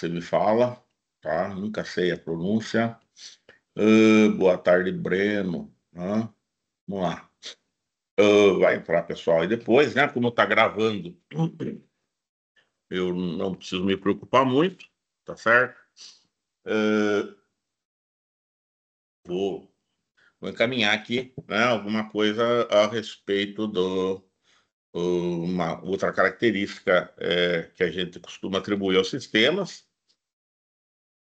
você me fala, tá? Nunca sei a pronúncia. Boa tarde, Breno. Vamos lá. Vai entrar, pessoal. E depois, né, como tá gravando, eu não preciso me preocupar muito, tá certo? Ah, vou, vou encaminhar aqui, né, alguma coisa a respeito uma outra característica que a gente costuma atribuir aos sistemas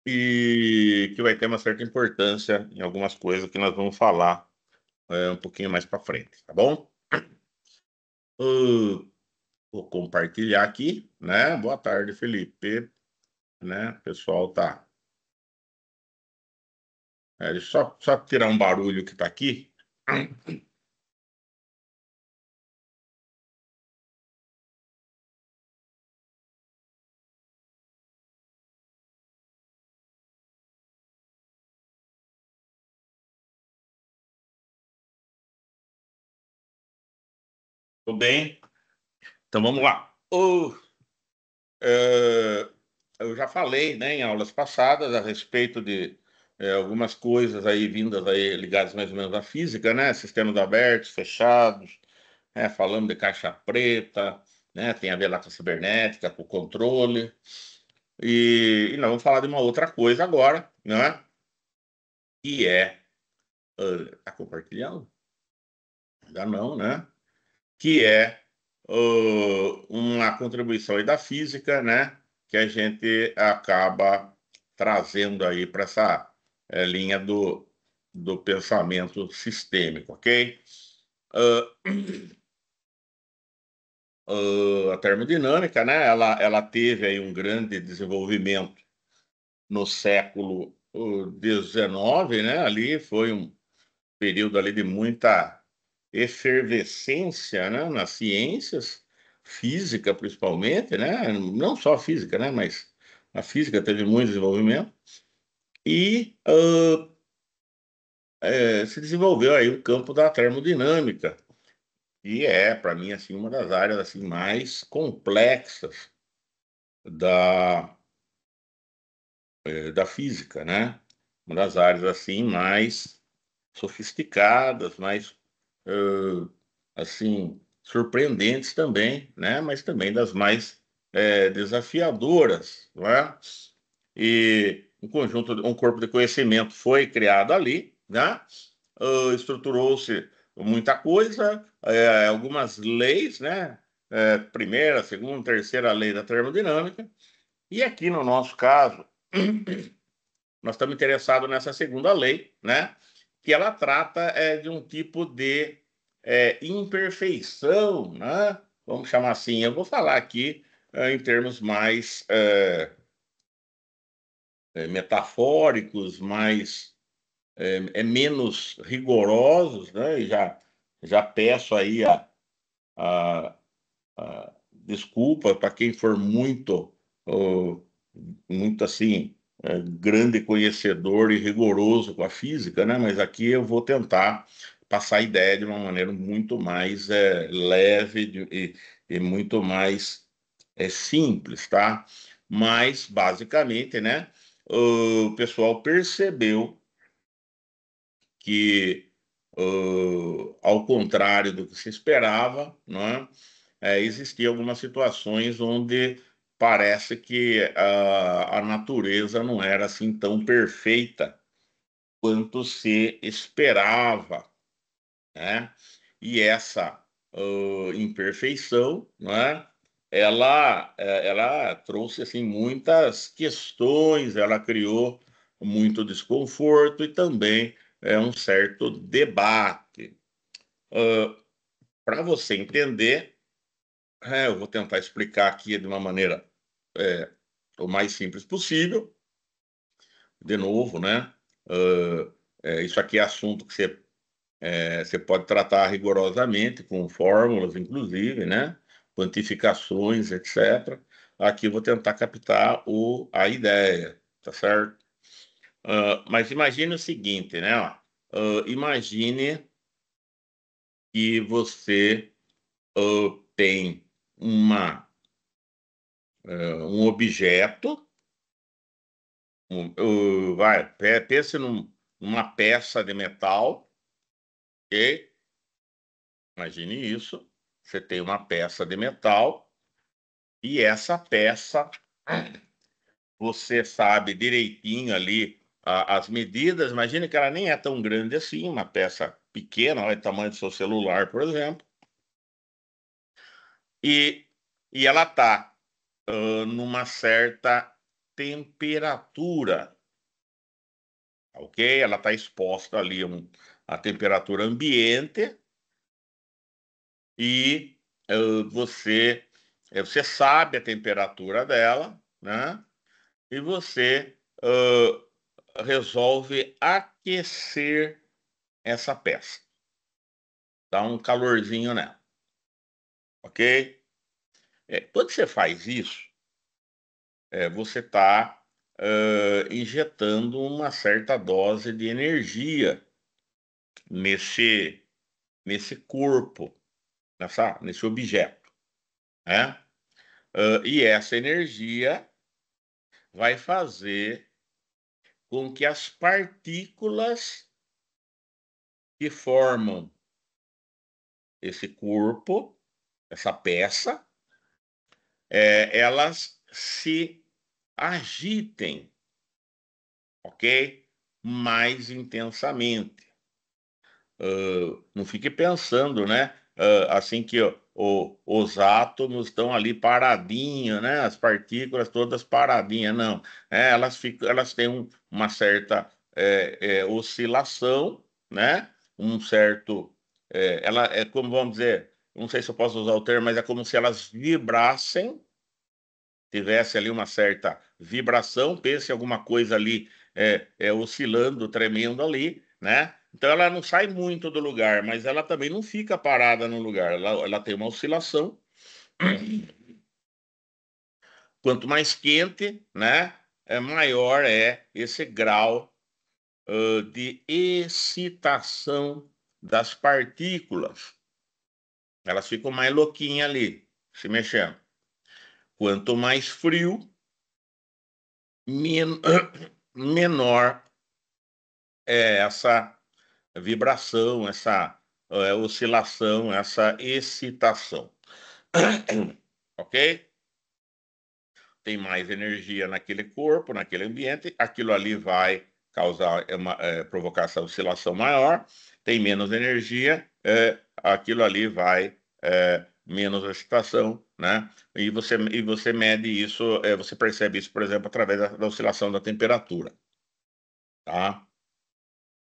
e que vai ter uma certa importância em algumas coisas que nós vamos falar um pouquinho mais para frente, tá bom? Uh, vou compartilhar aqui, né? Boa tarde, Felipe, né? O pessoal tá. Deixa eu só tirar um barulho que tá aqui. Tudo bem? Então vamos lá. Eh, eu já falei, né, em aulas passadas a respeito de algumas coisas aí vindas aí ligadas mais ou menos à física, né? Sistemas abertos, fechados, né? Falando de caixa preta, né? Tem a ver lá com a cibernética, com o controle. E nós vamos falar de uma outra coisa agora, né? Que é. Tá compartilhando? Ainda não, né? Que é uma contribuição aí da física, né? Que a gente acaba trazendo aí para essa linha do pensamento sistêmico, ok? Ah, a termodinâmica, né? Ela teve aí um grande desenvolvimento no século XIX, né? Ali foi um período ali de muita efervescência, né, nas ciências, física principalmente, né? Não só a física, né? Mas a física teve muito desenvolvimento e se desenvolveu aí o campo da termodinâmica, e para mim, assim, uma das áreas assim mais complexas da, da física, né? Uma das áreas assim mais sofisticadas, mais assim surpreendentes também, né? Mas também das mais desafiadoras, não é? E um corpo de conhecimento foi criado ali, né? Estruturou-se muita coisa, algumas leis, né? Primeira, segunda, terceira lei da termodinâmica. E aqui no nosso caso nós estamos interessados nessa segunda lei, né? Que ela trata de um tipo de imperfeição, né? Vamos chamar assim. Eu vou falar aqui em termos mais metafóricos, mais menos rigorosos, né? E já peço aí a, desculpa para quem for oh, muito assim, grande conhecedor e rigoroso com a física, né? Mas aqui eu vou tentar passar a ideia de uma maneira muito mais leve e muito mais simples, tá? Mas, basicamente, né? O pessoal percebeu que, ao contrário do que se esperava, né? Existiam algumas situações onde parece que a natureza não era assim tão perfeita quanto se esperava, né? E essa imperfeição, né? Ela trouxe assim muitas questões, ela criou muito desconforto e também um certo debate. Para você entender, eu vou tentar explicar aqui de uma maneira é, o mais simples possível. De novo, né? Isso aqui é assunto que você pode tratar rigorosamente, com fórmulas, inclusive, né? Quantificações, etc. Aqui eu vou tentar captar a ideia, tá certo? Mas imagine o seguinte, né? Ó, imagine que você tem um objeto, Pense numa peça de metal, ok? Imagine isso. Você tem uma peça de metal e essa peça, você sabe direitinho ali as medidas. Imagine que ela nem é tão grande assim, uma peça pequena, olha o tamanho do seu celular, por exemplo. E, e ela está numa certa temperatura, ok? Ela está exposta ali a temperatura ambiente e você, você sabe a temperatura dela, né? E você resolve aquecer essa peça, dá um calorzinho nela, ok? Quando você faz isso, você está injetando uma certa dose de energia nesse, nesse corpo, nesse objeto, né? E essa energia vai fazer com que as partículas que formam esse corpo, essa peça, elas se agitem, ok? Mais intensamente. Não fique pensando, né? Assim que os átomos estão ali paradinhos, né? As partículas todas paradinhas, não. Elas têm uma certa oscilação, né? Um certo, ela é como vamos dizer, não sei se eu posso usar o termo, mas é como se elas vibrassem, tivesse ali uma certa vibração, pense em alguma coisa ali oscilando, tremendo ali, né? Então ela não sai muito do lugar, mas ela também não fica parada no lugar. Ela tem uma oscilação. Quanto mais quente, né? Maior é esse grau de excitação das partículas. Elas ficam mais louquinhas ali, se mexendo. Quanto mais frio, men menor essa vibração, essa oscilação, essa excitação. Ok? Tem mais energia naquele corpo, naquele ambiente, aquilo ali vai causar provocar essa oscilação maior. Tem menos energia, aquilo ali vai menos excitação, né? E você mede isso, você percebe isso, por exemplo, através da oscilação da temperatura, tá?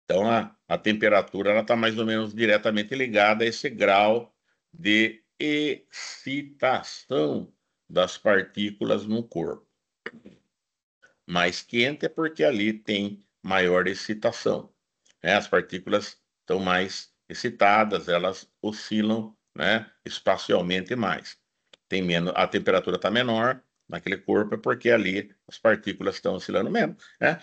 Então, a temperatura ela está mais ou menos diretamente ligada a esse grau de excitação das partículas no corpo. Mais quente é porque ali tem maior excitação, né? As partículas estão mais excitadas, elas oscilam, né, espacialmente mais. Tem menos, a temperatura está menor naquele corpo é porque ali as partículas estão oscilando menos, né?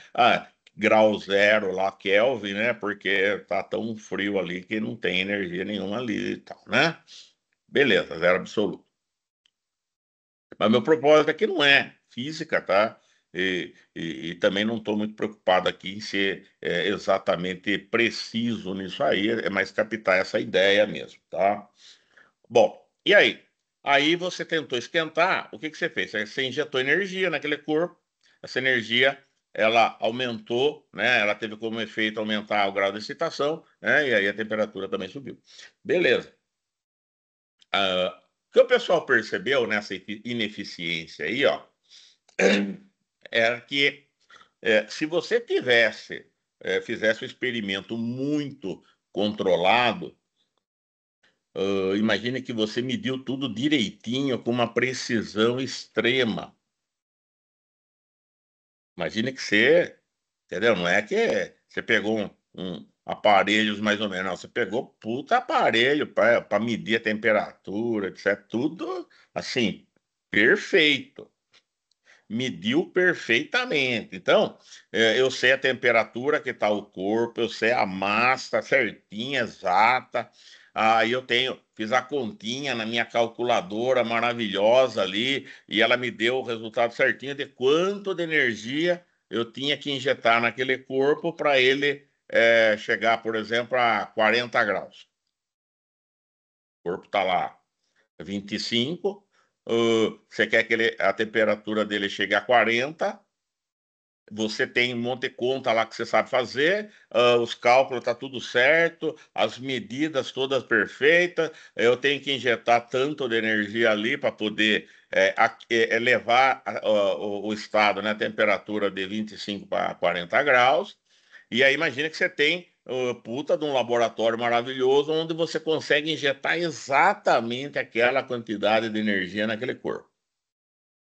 Grau zero lá, Kelvin, né? Porque tá tão frio ali que não tem energia nenhuma ali e tal, né? Beleza, zero absoluto. Mas meu propósito aqui não é física, tá? E também não estou muito preocupado aqui em ser exatamente preciso nisso aí, é mais captar essa ideia mesmo, tá? Bom, e aí? Aí você tentou esquentar, o que que você fez? Você injetou energia naquele corpo, essa energia ela aumentou, né? Ela teve como efeito aumentar o grau de excitação, né? E aí a temperatura também subiu. Beleza. O que o pessoal percebeu nessa ineficiência aí, ó, era que se você fizesse um experimento muito controlado, imagine que você mediu tudo direitinho, com uma precisão extrema. Imagine que você, entendeu? Não é que você pegou aparelhos mais ou menos, não. Você pegou puta aparelho para medir a temperatura, etc. Tudo assim, perfeito. Mediu perfeitamente. Então, eu sei a temperatura que está o corpo, eu sei a massa certinha, exata. Aí fiz a continha na minha calculadora maravilhosa ali, e ela me deu o resultado certinho de quanto de energia eu tinha que injetar naquele corpo para ele chegar, por exemplo, a 40 graus. O corpo está lá 25, você quer que a temperatura dele chegue a 40, você tem um monte de conta lá que você sabe fazer, os cálculos tá tudo certo, as medidas todas perfeitas. Eu tenho que injetar tanto de energia ali para poder elevar o estado, né, a temperatura de 25 para 40 graus. E aí imagina que você tem puta de um laboratório maravilhoso onde você consegue injetar exatamente aquela quantidade de energia naquele corpo.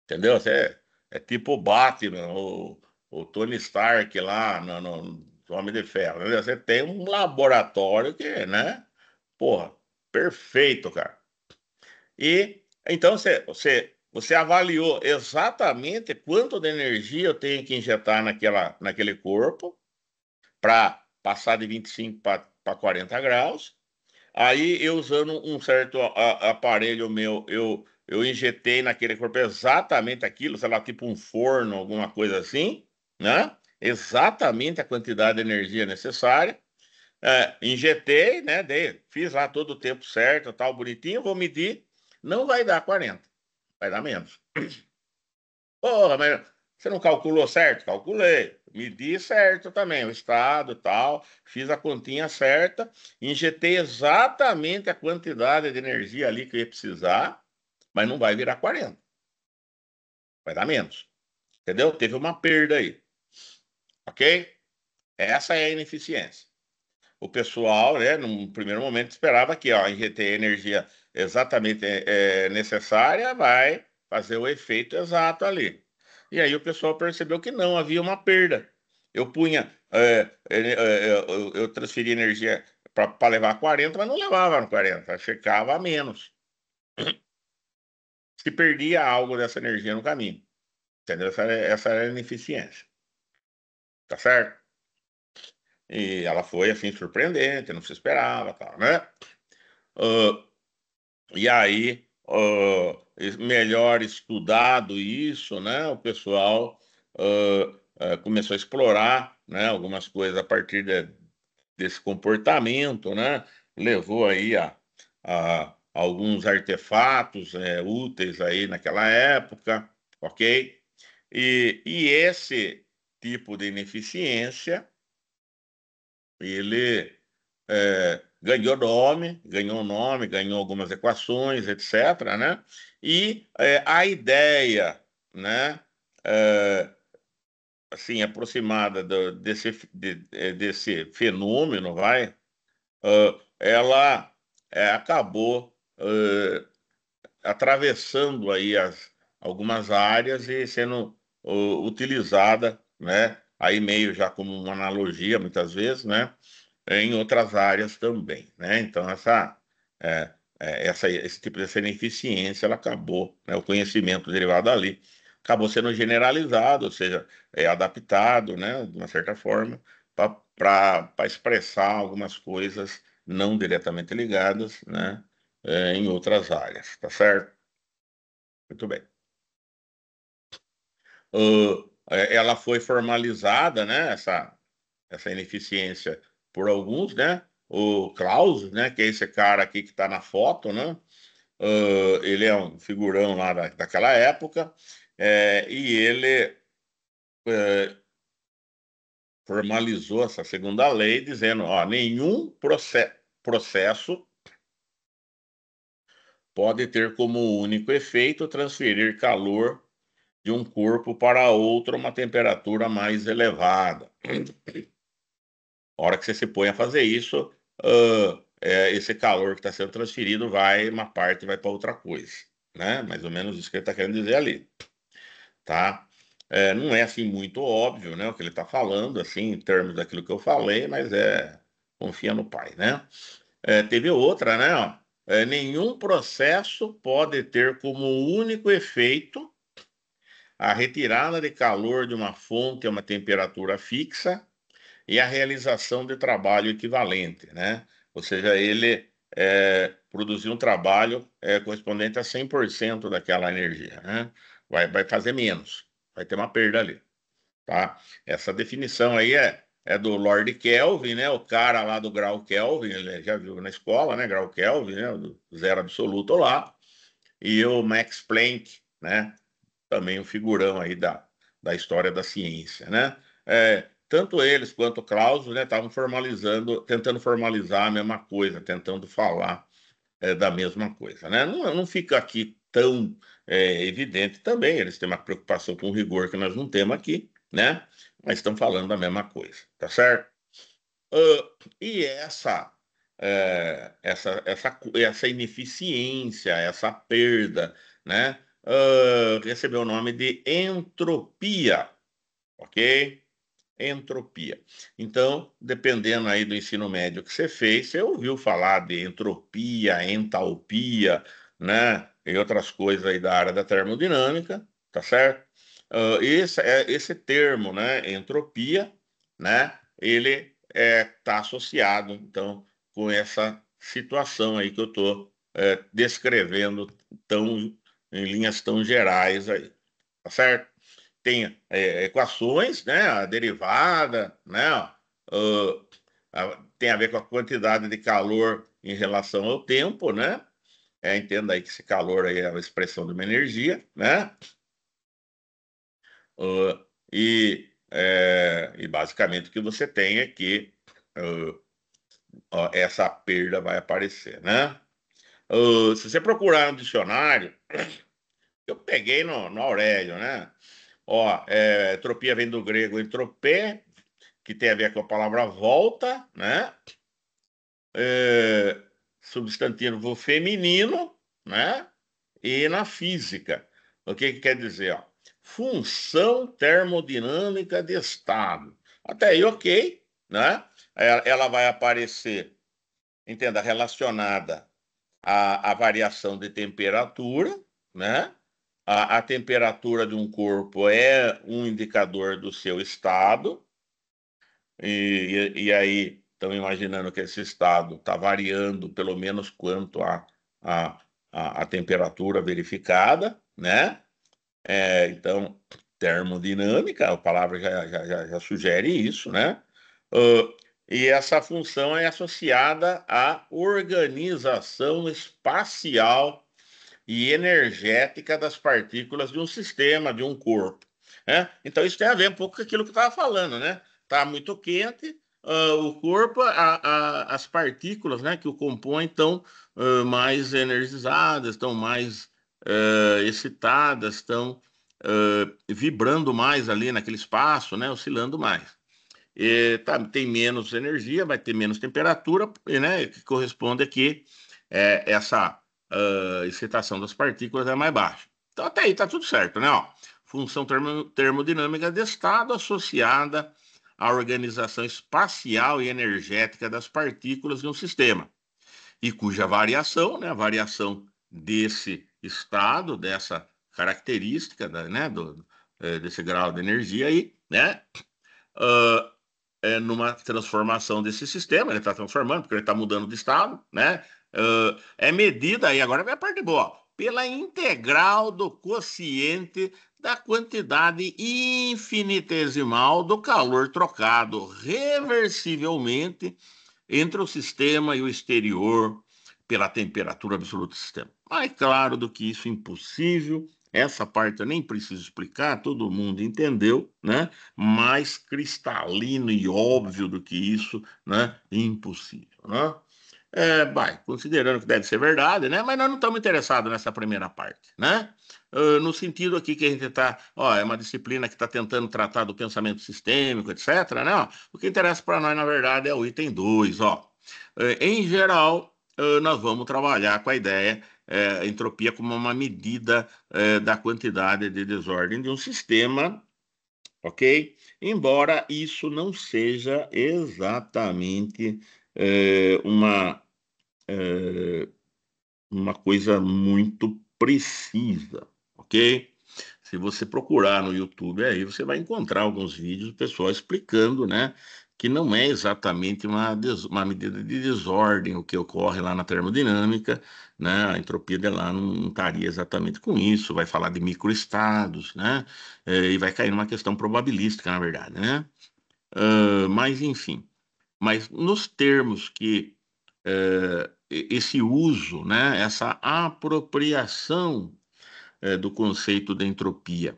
Entendeu? Você é tipo o Batman, o Tony Stark lá no Homem de Ferro. Entendeu? Você tem um laboratório que, né? Porra, perfeito, cara. E então você avaliou exatamente quanto de energia eu tenho que injetar naquele corpo para passar de 25 para 40 graus. Aí eu usando um certo aparelho meu, eu injetei naquele corpo exatamente aquilo, sei lá, tipo um forno, alguma coisa assim, né? Exatamente a quantidade de energia necessária. Injetei, né? Fiz lá todo o tempo certo, tal, bonitinho, vou medir. Não vai dar 40, vai dar menos. Porra, mas você não calculou certo? Calculei. Medi certo também, o estado e tal. Fiz a continha certa. Injetei exatamente a quantidade de energia ali que eu ia precisar, mas não vai virar 40. Vai dar menos. Entendeu? Teve uma perda aí. Ok? Essa é a ineficiência. O pessoal, né, num primeiro momento, esperava que, ó, injetei a energia exatamente necessária, vai fazer o efeito exato ali. E aí o pessoal percebeu que não, havia uma perda. Eu punha, eu transferia energia para levar 40, mas não levava no 40, ficava a menos. Se perdia algo dessa energia no caminho. Entendeu? Essa era a ineficiência. Tá certo? E ela foi, assim, surpreendente, não se esperava, tal, né? Ah, E aí, melhor estudado isso, né? O pessoal começou a explorar, né, algumas coisas a partir desse comportamento, né? Levou aí a alguns artefatos úteis aí naquela época, ok? E esse tipo de ineficiência, ele ganhou nome, ganhou algumas equações, etc., né? E a ideia, né, é, assim, aproximada desse fenômeno, ela acabou atravessando aí algumas áreas e sendo utilizada, né? Aí meio já como uma analogia, muitas vezes, né? Em outras áreas também, né? Então esse tipo de ineficiência ela acabou, né? O conhecimento derivado dali acabou sendo generalizado, ou seja, adaptado, né? De uma certa forma para expressar algumas coisas não diretamente ligadas, né? Em outras áreas, tá certo? Muito bem. Ela foi formalizada, né? Essa ineficiência por alguns, né? O Klaus, né? Que é esse cara aqui que está na foto, né? Ele é um figurão lá daquela época, e ele formalizou essa segunda lei dizendo, ó, nenhum processo pode ter como único efeito transferir calor de um corpo para outro a uma temperatura mais elevada. A hora que você se põe a fazer isso, esse calor que está sendo transferido uma parte vai para outra coisa, né? Mais ou menos isso que ele está querendo dizer ali, tá? Não é assim muito óbvio, né? O que ele está falando, assim, em termos daquilo que eu falei, mas confia no pai, né? Teve outra, né? Ó, nenhum processo pode ter como único efeito a retirada de calor de uma fonte a uma temperatura fixa e a realização de trabalho equivalente, né? Ou seja, ele produzir um trabalho correspondente a 100% daquela energia, né? Vai fazer menos, vai ter uma perda ali. tá? Essa definição aí é do Lord Kelvin, né? O cara lá do grau Kelvin, ele já viu na escola, né? Grau Kelvin, né? Do zero absoluto lá. E o Max Planck, né? Também um figurão aí da história da ciência, né? Tanto eles quanto o Claudio, né, estavam formalizando, tentando formalizar a mesma coisa, tentando falar da mesma coisa, né? Não fica aqui tão evidente também, eles têm uma preocupação com o rigor que nós não temos aqui, né? Mas estão falando da mesma coisa, tá certo? E essa ineficiência, essa perda, né? Recebeu o nome de entropia, ok? Entropia. Então, dependendo aí do ensino médio que você fez, você ouviu falar de entropia, entalpia, né? E outras coisas aí da área da termodinâmica, tá certo? Esse termo, né, entropia, né, ele está associado, então, com essa situação aí que eu estou descrevendo tão, em linhas tão gerais aí, tá certo? Tem equações, né? A derivada, né? Tem a ver com a quantidade de calor em relação ao tempo, né? Entenda aí que esse calor aí é a expressão de uma energia, né? E basicamente o que você tem é que essa perda vai aparecer, né? Se você procurar no dicionário, eu peguei no Aurélio, né? Entropia vem do grego entropé, que tem a ver com a palavra volta, né? É, substantivo feminino, né? E na física, o que quer dizer? Ó? Função termodinâmica de estado. Até aí, ok, né? Ela vai aparecer, entenda, relacionada à variação de temperatura, né? A temperatura de um corpo é um indicador do seu estado, e aí estão imaginando que esse estado está variando pelo menos quanto a, a temperatura verificada, né? Então, termodinâmica, a palavra já sugere isso, né? Ah, e essa função é associada à organização espacial e energética das partículas de um sistema, de um corpo, né? Então isso tem a ver um pouco com aquilo que eu estava falando, né? Tá muito quente, o corpo, as partículas, né, que o compõem estão mais energizadas, estão mais excitadas, estão vibrando mais ali naquele espaço, né, oscilando mais. Tem menos energia, vai ter menos temperatura, né, que corresponde a que essa excitação das partículas é mais baixa. Então, até aí está tudo certo, né? Ó, função termodinâmica de estado associada à organização espacial e energética das partículas de um sistema, e cuja variação, né, a variação desse estado, dessa característica, né, desse grau de energia aí, né? ah, Numa transformação desse sistema, ele está transformando, porque ele está mudando de estado, né? É medida aí, agora vem a parte boa, pela integral do quociente da quantidade infinitesimal do calor trocado reversivelmente entre o sistema e o exterior pela temperatura absoluta do sistema. Mais claro do que isso, impossível. Essa parte eu nem preciso explicar, todo mundo entendeu, né? Mais cristalino e óbvio do que isso, né? Impossível, né? Considerando que deve ser verdade, né? Mas nós não estamos interessados nessa primeira parte, né? No sentido aqui que a gente está, é uma disciplina que está tentando tratar do pensamento sistêmico, etc., né? Ó, o que interessa para nós, na verdade, é o item 2, ó. Em geral, nós vamos trabalhar com a ideia, entropia como uma medida da quantidade de desordem de um sistema, ok? Embora isso não seja exatamente uma uma coisa muito precisa, ok? Se você procurar no YouTube aí, você vai encontrar alguns vídeos do pessoal explicando, né, que não é exatamente uma medida de desordem, o que ocorre lá na termodinâmica, né? A entropia de lá não estaria exatamente com isso, vai falar de microestados, né? E vai cair numa questão probabilística, na verdade, né? Mas, enfim, mas nos termos que esse uso, né? Essa apropriação do conceito de entropia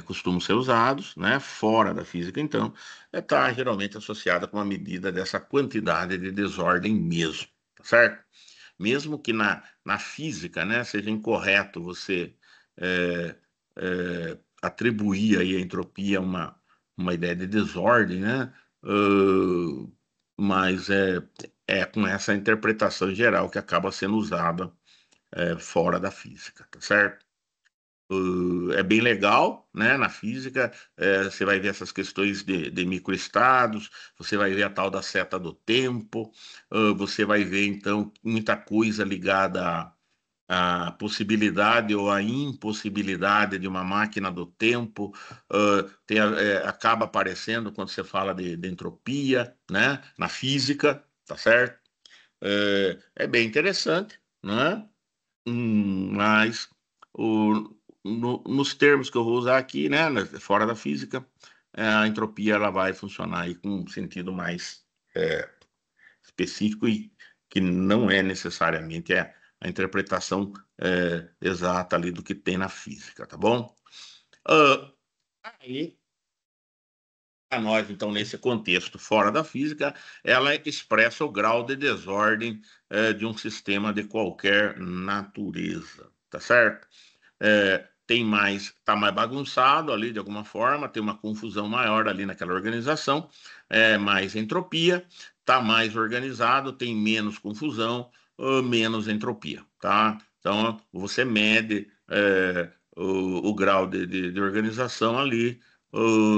costumam ser usados, né, fora da física, então, está geralmente associada com uma medida dessa quantidade de desordem mesmo, tá certo? Mesmo que na física, né, seja incorreto você é, atribuir aí a entropia a uma ideia de desordem, né? Mas é com essa interpretação geral que acaba sendo usada fora da física, tá certo? É bem legal, né? Na física, você vai ver essas questões de microestados, você vai ver a tal da seta do tempo, você vai ver, então, muita coisa ligada à possibilidade ou à impossibilidade de uma máquina do tempo, acaba aparecendo quando você fala de entropia, né? Na física, tá certo? É bem interessante, né? Mas nos termos que eu vou usar aqui, né, fora da física, a entropia ela vai funcionar aí com um sentido mais é, específico e que não é necessariamente a interpretação exata ali do que tem na física, tá bom? Ah, aí, a nós, então, nesse contexto fora da física, ela expressa o grau de desordem de um sistema de qualquer natureza, tá certo? Tá mais bagunçado ali de alguma forma, tem uma confusão maior ali naquela organização, mais entropia, tá mais organizado, tem menos confusão, menos entropia, tá? Então, você mede o grau de organização ali,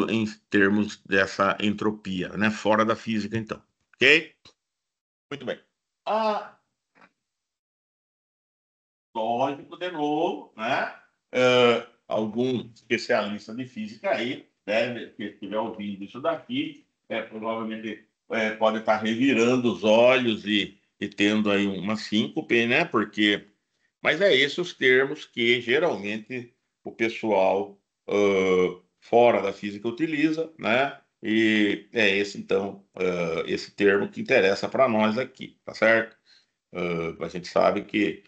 em termos dessa entropia, né? Fora da física, então. Ok? Muito bem. Ah, lógico, de novo, né? Algum especialista de física aí, né, que estiver ouvindo isso daqui, provavelmente pode estar revirando os olhos e tendo aí uma síncope, né? Porque, mas é esses os termos que geralmente o pessoal fora da física utiliza, né? E é esse então esse termo que interessa para nós aqui, tá certo? A gente sabe que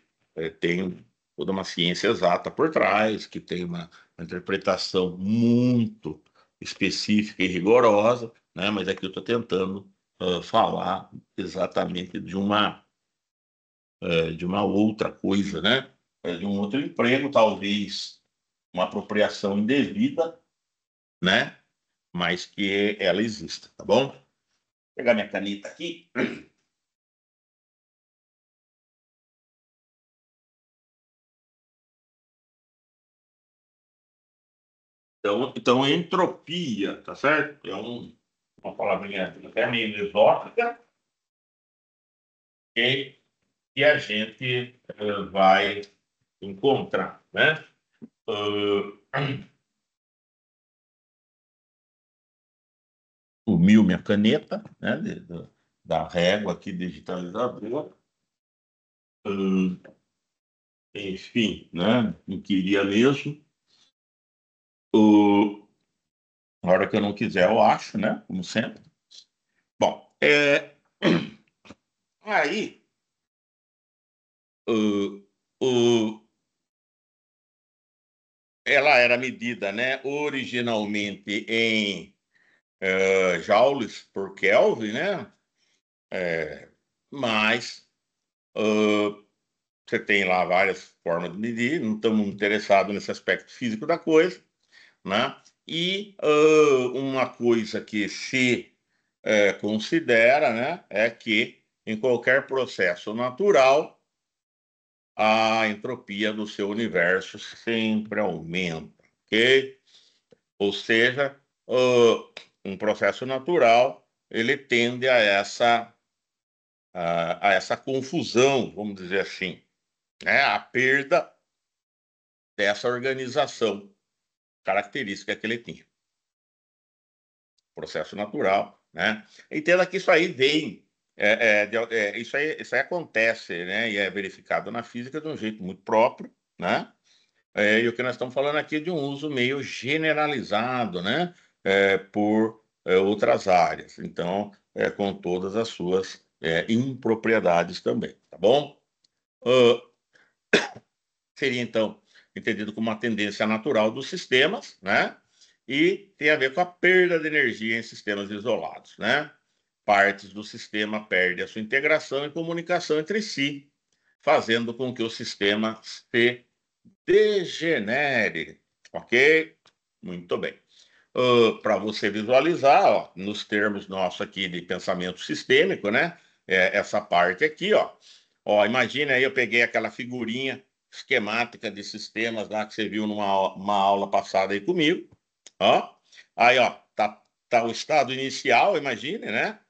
tem toda uma ciência exata por trás, que tem uma interpretação muito específica e rigorosa, né? Mas aqui eu estou tentando falar exatamente de uma outra coisa, né? De um outro emprego, talvez uma apropriação indevida, né? Mas que ela exista, tá bom? Vou pegar minha caneta aqui. Então, entropia, tá certo? Uma palavrinha até meio exótica, que a gente vai encontrar, né? Sumiu minha caneta, né? Da régua aqui digitalizadora. Enfim, né? Não queria mesmo. Na hora que eu não quiser, eu acho, né? Como sempre. Bom, aí uh, uh, ela era medida, né? Originalmente em joules por Kelvin, né? Mas você tem lá várias formas de medir, não estamos interessados nesse aspecto físico da coisa, né? E uma coisa que se considera, né, é que em qualquer processo natural, a entropia do seu universo sempre aumenta, ok? Ou seja, um processo natural, ele tende a essa confusão, vamos dizer assim, né? A perda dessa organização característica que ele tinha. Processo natural. né? Entenda que isso aí vem, isso aí acontece, né? E é verificado na física de um jeito muito próprio, né? E o que nós estamos falando aqui é de um uso meio generalizado, né? Por outras áreas. Então, com todas as suas impropriedades também, tá bom? Ah, seria, então, entendido como uma tendência natural dos sistemas, né? E tem a ver com a perda de energia em sistemas isolados, né? Partes do sistema perdem a sua integração e comunicação entre si, fazendo com que o sistema se degenere, ok? Muito bem. Para você visualizar, ó, nos termos nossos aqui de pensamento sistêmico, né? Essa parte aqui, ó, imagina aí, eu peguei aquela figurinha esquemática de sistemas lá que você viu numa uma aula passada aí comigo, ó. Aí, ó, tá o estado inicial, imagine, né?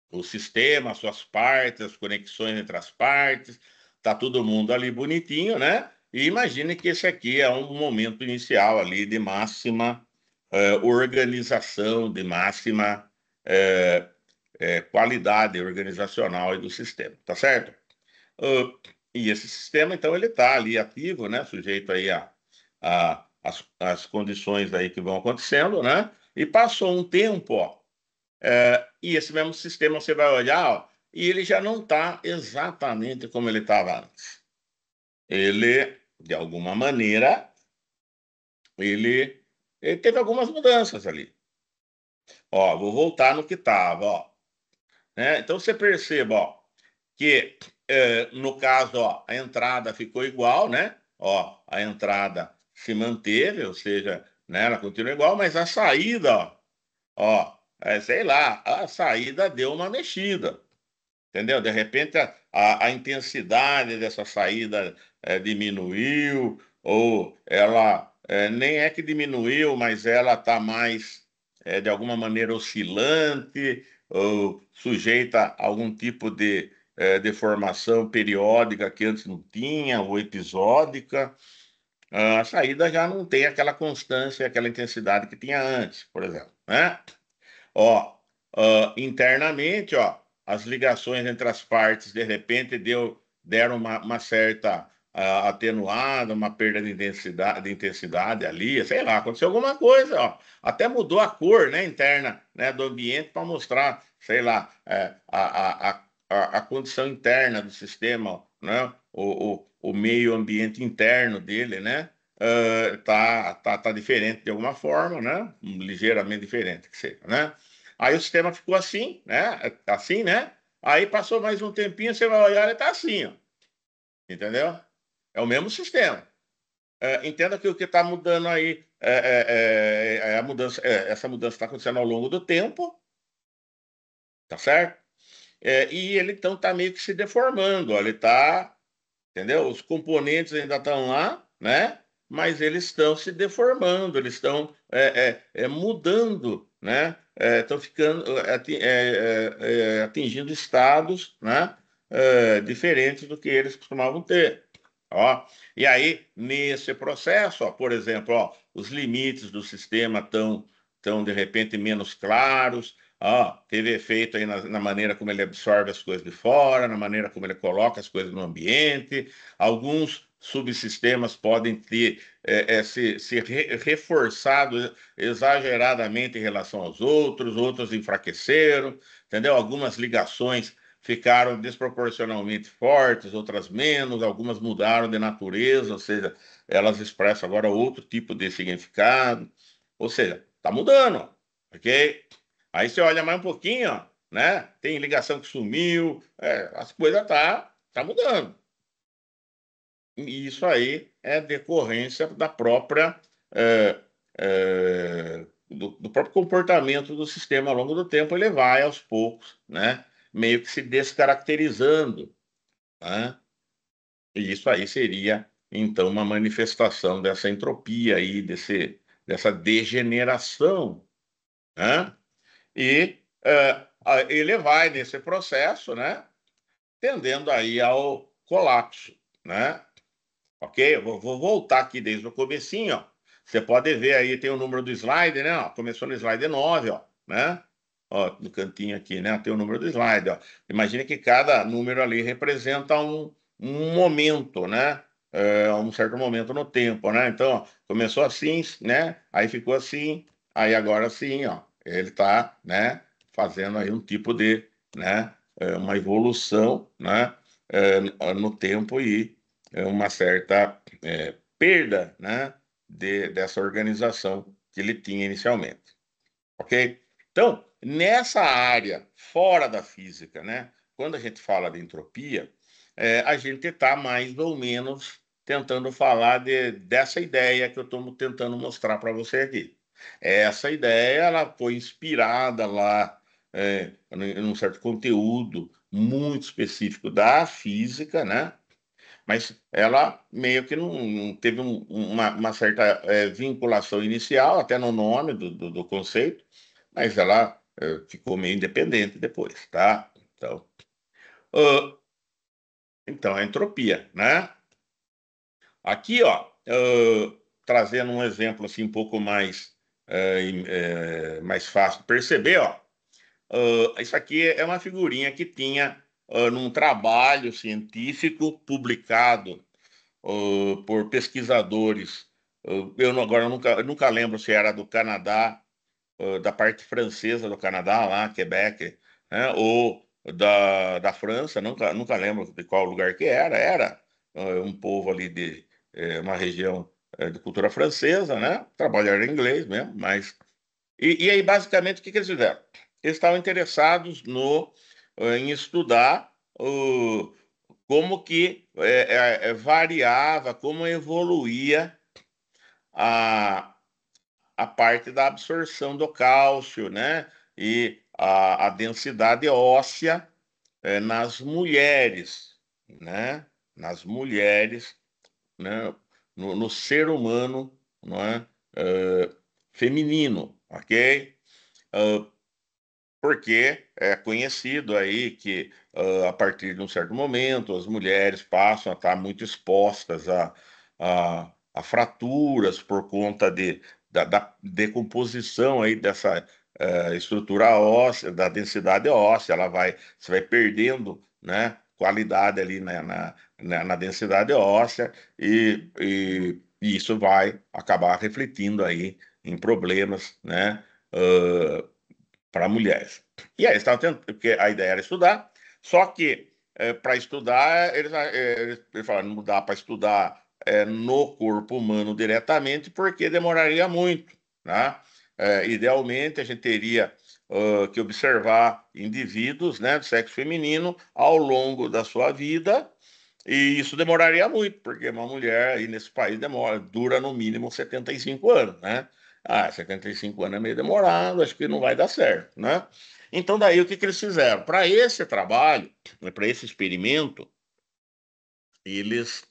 O sistema, suas partes, as conexões entre as partes, tá todo mundo ali bonitinho, né? E imagine que esse aqui é um momento inicial ali de máxima organização, de máxima eh, qualidade organizacional aí do sistema, tá certo? Uh, e esse sistema, então, ele está ali ativo, né? Sujeito aí as condições aí que vão acontecendo, né? E passou um tempo, ó, e esse mesmo sistema você vai olhar, ó, e ele já não está exatamente como ele estava antes. Ele, de alguma maneira, ele teve algumas mudanças ali. Ó, vou voltar no que estava, ó. Né? Então você perceba, ó, que no caso, ó, a entrada ficou igual, né? Ó, a entrada se manteve, ou seja, né, ela continua igual, mas a saída, ó, sei lá, a saída deu uma mexida. Entendeu? De repente a intensidade dessa saída diminuiu, ou ela nem é que diminuiu, mas ela está mais, de alguma maneira, oscilante, ou sujeita a algum tipo de deformação periódica que antes não tinha, ou episódica. A saída já não tem aquela constância, aquela intensidade que tinha antes, por exemplo, né? Ó, internamente, ó, as ligações entre as partes de repente deram uma certa atenuada, uma perda de intensidade ali, sei lá, aconteceu alguma coisa, ó. Até mudou a cor, né, interna, né, do ambiente para mostrar, sei lá, a condição interna do sistema, né, o meio ambiente interno dele, né, tá diferente de alguma forma, né, ligeiramente diferente que seja, né. Aí o sistema ficou assim, né? Assim, né? Aí passou mais um tempinho, você vai olhar, ele está assim, ó. Entendeu? É o mesmo sistema. Entenda que o que está mudando aí a mudança, essa mudança está acontecendo ao longo do tempo, tá certo? E ele então está meio que se deformando, ó, ele está, entendeu? Os componentes ainda estão lá, né? Mas eles estão se deformando, eles estão mudando, né? Estão ficando atingindo estados, né? Diferentes do que eles costumavam ter. Ó, e aí, nesse processo, ó, por exemplo, ó, os limites do sistema estão de repente menos claros. Ó, teve efeito aí na maneira como ele absorve as coisas de fora, na maneira como ele coloca as coisas no ambiente. Alguns subsistemas podem ter se reforçado exageradamente em relação aos outros, outros enfraqueceram, entendeu? Algumas ligações ficaram desproporcionalmente fortes, outras menos, algumas mudaram de natureza, ou seja, elas expressam agora outro tipo de significado. Ou seja, está mudando, ok? Aí você olha mais um pouquinho, ó, né? Tem ligação que sumiu, as coisas tá mudando. E isso aí é decorrência da própria do próprio comportamento do sistema ao longo do tempo, ele vai aos poucos, né? Meio que se descaracterizando, né? E isso aí seria então uma manifestação dessa entropia aí, dessa degeneração, né? E ele vai nesse processo, né? Tendendo aí ao colapso, né? Ok? Eu vou voltar aqui desde o comecinho, ó. Você pode ver aí, tem o número do slide, né? Ó, começou no slide 9, ó, né? ó, no cantinho aqui, né? Tem o número do slide, ó. Imagine que cada número ali representa um momento, né? Um certo momento no tempo, né? Então, ó, começou assim, né? Aí ficou assim, aí agora sim, ó. Ele está, né? Fazendo aí um tipo de, né? Uma evolução, né? No tempo e uma certa perda, né? Dessa organização que ele tinha inicialmente, ok? Então, nessa área fora da física, né? Quando a gente fala de entropia, a gente está mais ou menos tentando falar dessa ideia que eu estou tentando mostrar para você aqui. Essa ideia ela foi inspirada lá num certo conteúdo muito específico da física, né? Mas ela meio que não teve uma certa vinculação inicial, até no nome do conceito, mas ela ficou meio independente depois, tá? Então, ah, então a entropia, né? Aqui, ó, trazendo um exemplo assim um pouco mais fácil de perceber, ó. Isso aqui é uma figurinha que tinha num trabalho científico publicado por pesquisadores. Agora eu nunca lembro se era do Canadá, da parte francesa do Canadá, lá, Quebec, né, ou da França, nunca lembro de qual lugar que era. Era um povo ali de uma região de cultura francesa, né? Trabalharam em inglês mesmo, mas. E aí, basicamente, o que eles fizeram? Eles estavam interessados em estudar como que variava, como evoluía a, a parte da absorção do cálcio, né? E a densidade óssea nas mulheres, né? Nas mulheres, né? No ser humano, não é? Feminino, ok? Ah, porque é conhecido aí que a partir de um certo momento as mulheres passam a estar muito expostas a fraturas por conta da decomposição aí dessa estrutura óssea, da densidade óssea, você vai perdendo, né, qualidade ali na densidade óssea e isso vai acabar refletindo aí em problemas, né? Para mulheres. E aí eles estavam tentando, porque a ideia era estudar, só que para estudar, eles falaram, não dá para estudar no corpo humano diretamente, porque demoraria muito, né? Idealmente, a gente teria que observar indivíduos, né, do sexo feminino ao longo da sua vida, e isso demoraria muito, porque uma mulher aí nesse país dura no mínimo 75 anos, né? 75 anos é meio demorado, acho que não vai dar certo, né? Então, daí o que eles fizeram? Para esse trabalho, né, para esse experimento, eles,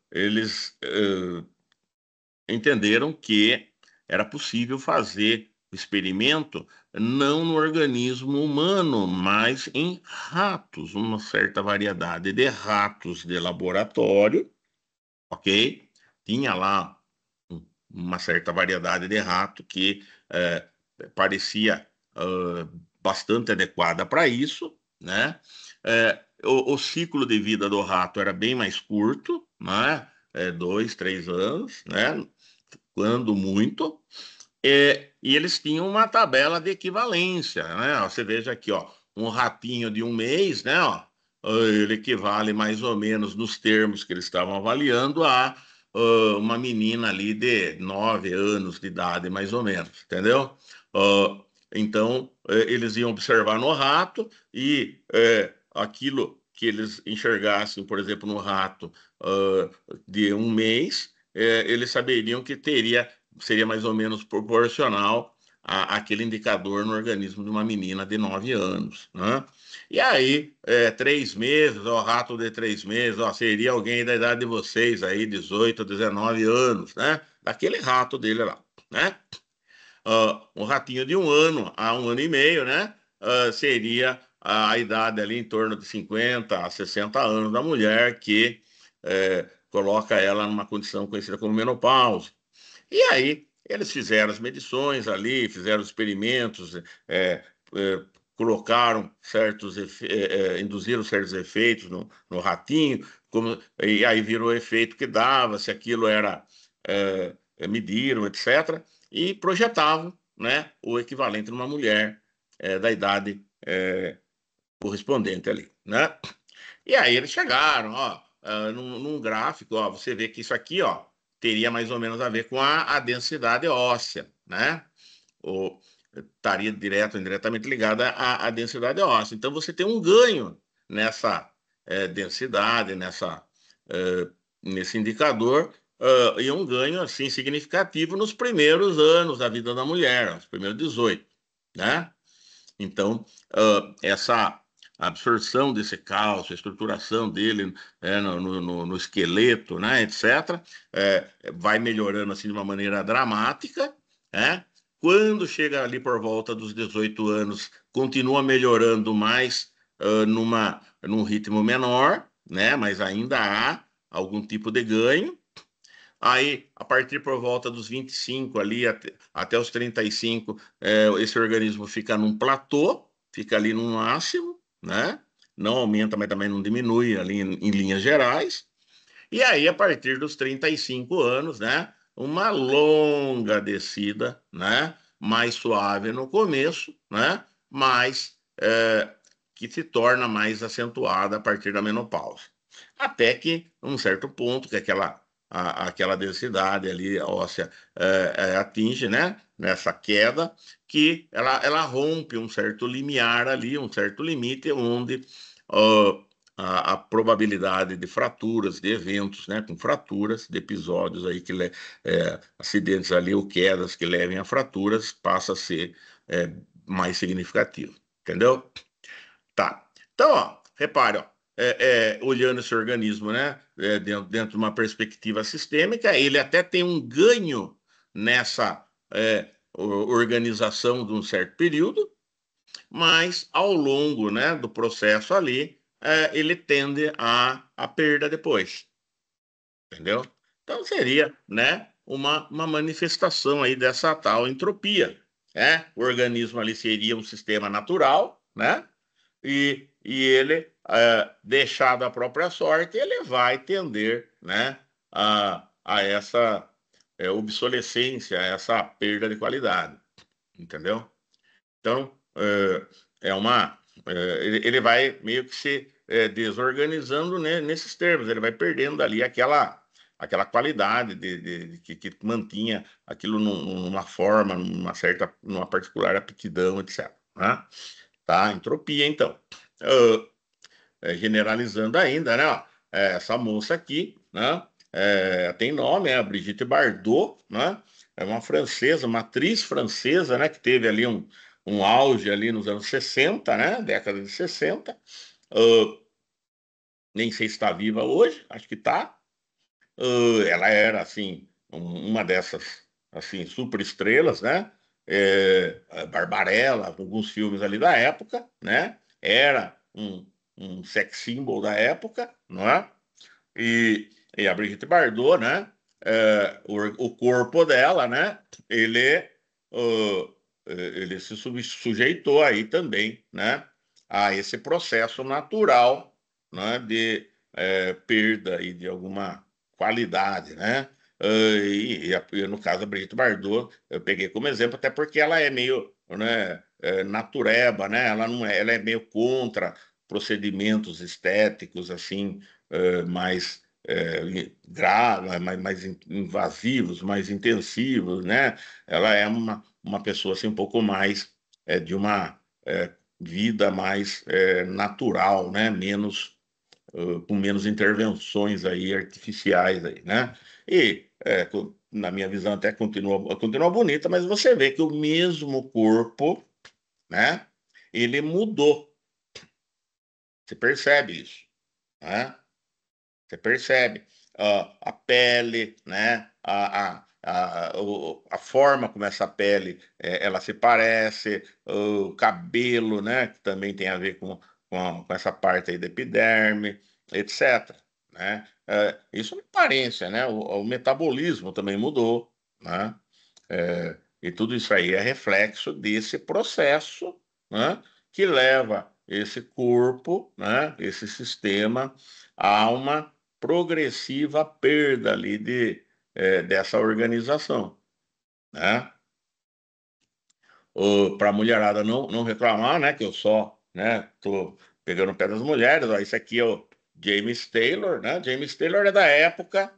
eles entenderam que era possível fazer o experimento não no organismo humano, mas em ratos, uma certa variedade de ratos de laboratório, ok? Tinha lá uma certa variedade de rato que parecia bastante adequada para isso, né? O ciclo de vida do rato era bem mais curto, né? 2, 3 anos, né? Quando muito. E eles tinham uma tabela de equivalência, né? Você veja aqui, ó, um ratinho de um mês, né? Ó, ele equivale mais ou menos nos termos que eles estavam avaliando a uma menina ali de 9 anos de idade, mais ou menos, entendeu? Então, eles iam observar no rato e aquilo que eles enxergassem, por exemplo, no rato de um mês, eles saberiam que seria mais ou menos proporcional àquele indicador no organismo de uma menina de 9 anos, né? E aí, 3 meses, ó, rato de 3 meses, ó, seria alguém da idade de vocês aí, 18, 19 anos, né? Daquele rato dele lá, né? Um ratinho de 1 ano a 1 ano e meio, né? Seria a idade ali em torno de 50 a 60 anos da mulher que coloca ela numa condição conhecida como menopausa. E aí Eles fizeram as medições ali, fizeram os experimentos, colocaram induziram certos efeitos no ratinho, e aí virou o efeito que dava, se aquilo era, mediram, etc., e projetavam, né, o equivalente numa mulher da idade correspondente ali, né? E aí eles chegaram, ó, num gráfico, ó, você vê que isso aqui, ó, teria mais ou menos a ver com a densidade óssea, né? Ou estaria direto ou indiretamente ligada à densidade óssea. Então você tem um ganho nessa densidade, nesse indicador, e um ganho assim significativo nos primeiros anos da vida da mulher, os primeiros 18, né? Então, essa absorção desse cálcio, a estruturação dele no esqueleto, né, etc., vai melhorando assim de uma maneira dramática, né? Quando chega ali por volta dos 18 anos, continua melhorando mais num ritmo menor, né? Mas ainda há algum tipo de ganho. Aí, a partir por volta dos 25 ali até os 35, esse organismo fica num platô, fica ali no máximo, né? Não aumenta, mas também não diminui ali em linhas gerais. E aí, a partir dos 35 anos, né? Uma longa descida, né? Mais suave no começo, né? Mas que se torna mais acentuada a partir da menopausa. Até que, um certo ponto, que aquela densidade ali óssea atinge, né? Nessa queda, que ela rompe um certo limiar ali, um certo limite, onde ó, a probabilidade de fraturas, de eventos, né, com fraturas, de episódios aí acidentes ali ou quedas que levem a fraturas, passa a ser mais significativo, entendeu? Tá. Então, ó, repare, ó, olhando esse organismo, né, dentro de uma perspectiva sistêmica, ele até tem um ganho nessa organização de um certo período, mas ao longo, né, do processo ali, ele tende a perda depois, entendeu? Então seria, né, uma manifestação aí dessa tal entropia, né? O organismo ali seria um sistema natural, né? E ele, deixado à própria sorte, ele vai tender, né, a essa obsolescência, a essa perda de qualidade, entendeu? Então, ele vai meio que se desorganizando, né, nesses termos, ele vai perdendo ali aquela qualidade que mantinha aquilo numa forma, numa particular aptidão, etc. Né? Tá? Entropia, então. Ah, generalizando ainda, né? Ó, essa moça aqui, né? Tem nome, é a Brigitte Bardot, né? É uma francesa, uma atriz francesa, né? Que teve ali um auge ali nos anos 60, né? Década de 60. Ah, nem sei se está viva hoje, acho que está. Ela era, assim, uma dessas, assim, super estrelas, né? Barbarella, alguns filmes ali da época, né? Era um sex symbol da época, não é? E a Brigitte Bardot, né? O corpo dela, né? Ele, uh, ele se sujeitou aí também, né? A esse processo natural, né? De perda aí de alguma qualidade, né? No caso, a Brigitte Bardot, eu peguei como exemplo, até porque ela é meio, né, natureba, né? Ela não é, ela é meio contra procedimentos estéticos, assim, mais mais invasivos, mais intensivos, né? Ela é uma pessoa assim, um pouco mais de uma vida mais natural, né? Com menos intervenções aí artificiais aí, né? E na minha visão até continua bonita, mas você vê que o mesmo corpo, né? Ele mudou. Você percebe isso, né? Você percebe a pele, né? A forma como essa pele ela se parece, o cabelo, né? Que também tem a ver com essa parte aí da epiderme, etc. Né? Isso é uma aparência, né? O metabolismo também mudou, né? E tudo isso aí é reflexo desse processo, né, que leva esse corpo, né, esse sistema, a uma progressiva perda ali dessa organização, né? Para a mulherada não reclamar, né, que eu só, né, tô pegando o pé das mulheres, ó, isso aqui é o James Taylor, né? James Taylor é da época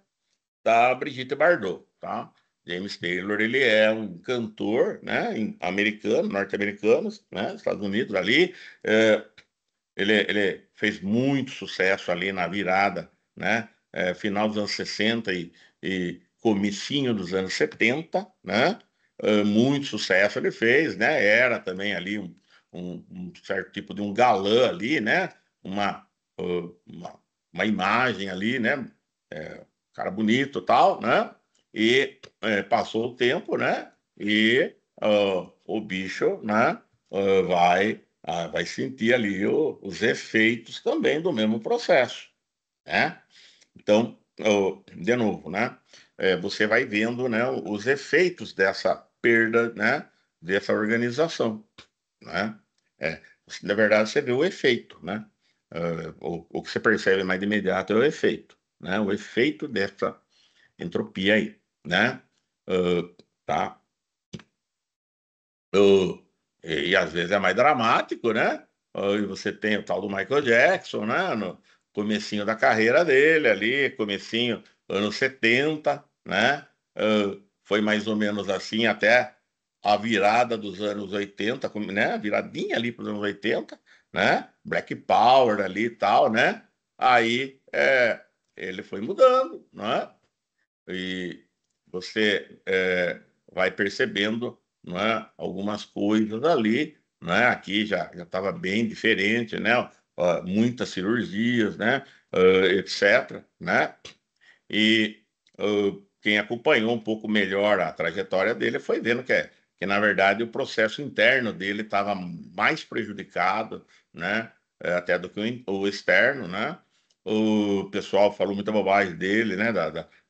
da Brigitte Bardot, tá? James Taylor, ele é um cantor, né, americano, norte-americano, né, Estados Unidos ali. É, ele fez muito sucesso ali na virada, né, final dos anos 60 e comecinho dos anos 70, né? Muito sucesso ele fez, né? Era também ali um certo tipo de um galã ali, né? Uma, uma, uma imagem ali, né? Cara bonito e tal, né? E passou o tempo, né? E o bicho, né? Vai sentir ali os efeitos também do mesmo processo, né? Então, de novo, né? Você vai vendo, né? Os efeitos dessa perda, né? Dessa organização, né? É, na verdade, você vê o efeito, né? O que você percebe mais de imediato é o efeito, né? O efeito dessa entropia aí, né? Tá? Uh, e às vezes é mais dramático, né? E você tem o tal do Michael Jackson, né? No comecinho da carreira dele ali, comecinho anos 70, né? Foi mais ou menos assim até a virada dos anos 80, né? A viradinha ali para os anos 80, né? Black Power ali e tal, né? Aí ele foi mudando, né? E você vai percebendo, não é, algumas coisas ali, né? Aqui já estava bem diferente, né? Muitas cirurgias, né? Etc, né? E quem acompanhou um pouco melhor a trajetória dele foi vendo que na verdade, o processo interno dele estava mais prejudicado, né? Até do que o externo, né? O pessoal falou muita bobagem dele, né?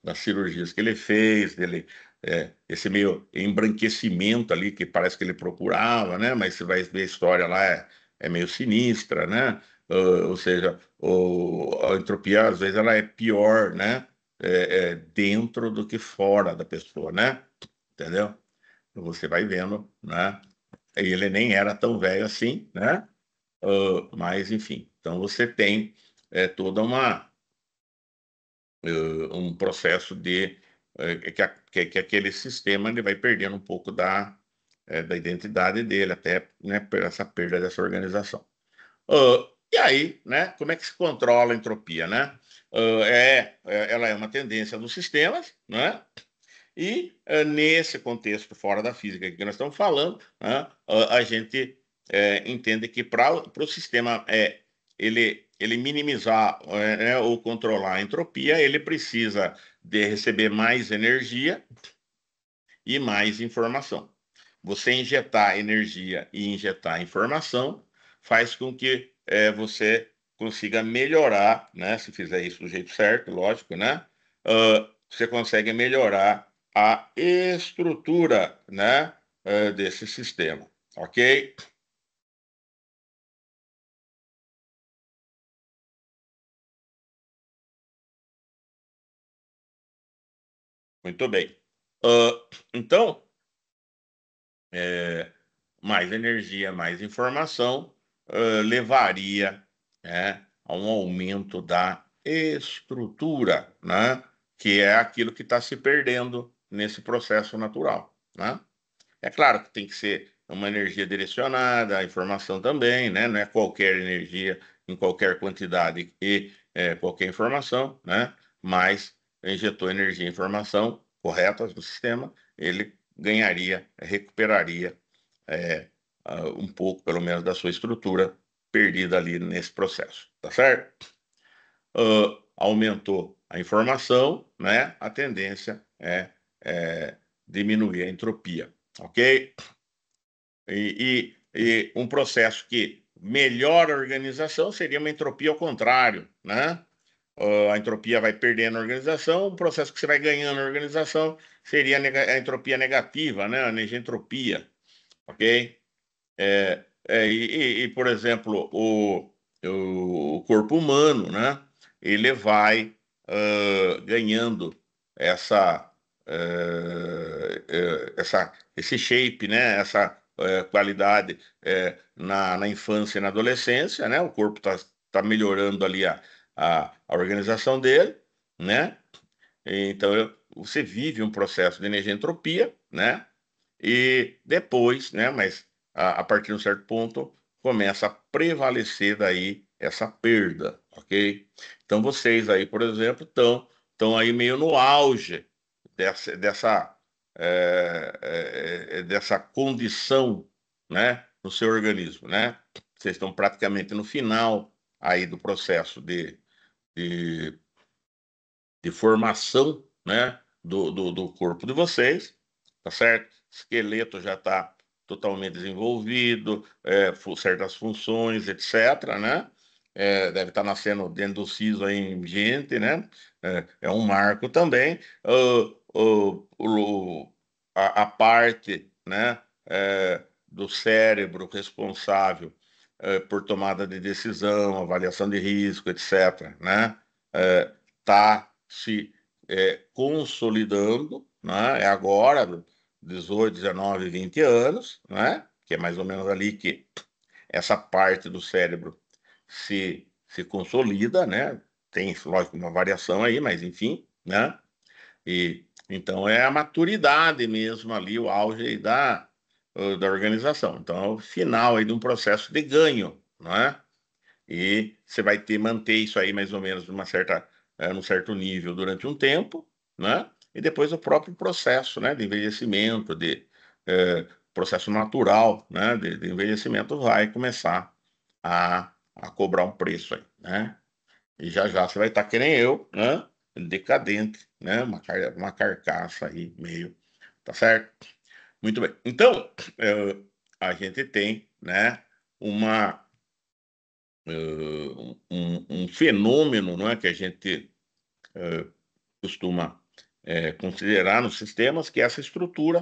Das cirurgias que ele fez, dele, esse meio embranquecimento ali que parece que ele procurava, né? Mas você vai ver a história lá, é meio sinistra, né? Ou seja, a entropia, às vezes, ela é pior, né? Dentro do que fora da pessoa, né? Entendeu? Então você vai vendo, né? E ele nem era tão velho assim, né? Mas, enfim, então você tem toda um processo de que aquele sistema ele vai perdendo um pouco da identidade dele, até, né, por essa perda dessa organização. E aí, né, como é que se controla a entropia, né? Ela é uma tendência dos sistemas, né? E nesse contexto fora da física que nós estamos falando, né, a gente entende que para o sistema ele minimizar né, ou controlar a entropia, ele precisa de receber mais energia e mais informação. Você injetar energia e injetar informação faz com que você consiga melhorar, né? Se fizer isso do jeito certo, lógico, né? Você consegue melhorar a estrutura, né? Desse sistema, ok? Muito bem. Então, é, mais energia, mais informação, levaria, né, a um aumento da estrutura, né, que é aquilo que está se perdendo nesse processo natural, né? É claro que tem que ser uma energia direcionada, a informação também, né? Não é qualquer energia em qualquer quantidade e qualquer informação, né? Mas injetou energia e informação corretas no sistema, ele ganharia, recuperaria um pouco, pelo menos, da sua estrutura perdida ali nesse processo, tá certo? Aumentou a informação, né? A tendência é diminuir a entropia, ok? E um processo que melhora a organização seria uma entropia ao contrário, né? a entropia vai perdendo a organização, o processo que você vai ganhando a organização seria a entropia negativa, né? A negentropia, ok? Por exemplo, o corpo humano, né? Ele vai ganhando essa, esse shape, né? Essa qualidade na infância e na adolescência, né? O corpo tá melhorando ali a organização dele, né? Então, você vive um processo de energia entropia, né? E depois, né? Mas a partir de um certo ponto, começa a prevalecer daí essa perda, ok? Então, vocês aí, por exemplo, estão aí meio no auge dessa condição, né? No seu organismo, né? Vocês estão praticamente no final aí do processo de de formação, né, do corpo de vocês, tá certo? O esqueleto já está totalmente desenvolvido, certas funções, etc., né? Deve estar nascendo dentro do siso aí em gente, né? É um marco também. A parte, né, do cérebro responsável por tomada de decisão, avaliação de risco, etc., né? Está se consolidando, né? É agora, 18, 19, 20 anos, né? Que é mais ou menos ali que essa parte do cérebro se consolida, né? Tem, lógico, uma variação aí, mas enfim, né? E então é a maturidade mesmo ali, o auge aí da organização. Então é o final aí de um processo de ganho, não é? E você vai manter isso aí mais ou menos num certo nível durante um tempo, né? E depois o próprio processo, né, de envelhecimento, processo natural, né, de envelhecimento vai começar a cobrar um preço aí, né? E já já você vai estar que nem eu, né? Decadente, né? Uma carcaça aí meio, tá certo? Muito bem. Então, a gente tem, né, uma um fenômeno, não é, que a gente costuma considerar nos sistemas, que é essa estrutura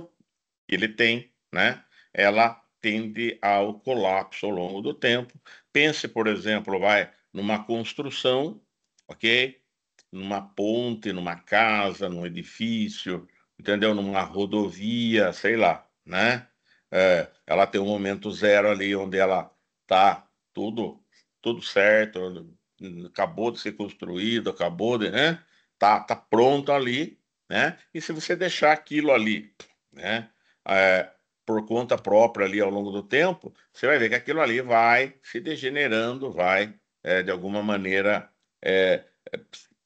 que ele tem, né? Ela tende ao colapso ao longo do tempo. Pense, por exemplo, vai numa construção, ok? Numa ponte, numa casa, num edifício, entendeu? Numa rodovia, sei lá, né? Ela tem um momento zero ali onde ela tá tudo certo, acabou de ser construído, acabou de, né? Tá pronto ali, né? E se você deixar aquilo ali, né? é, por conta própria ali ao longo do tempo, você vai ver que aquilo ali vai se degenerando, vai, de alguma maneira, é,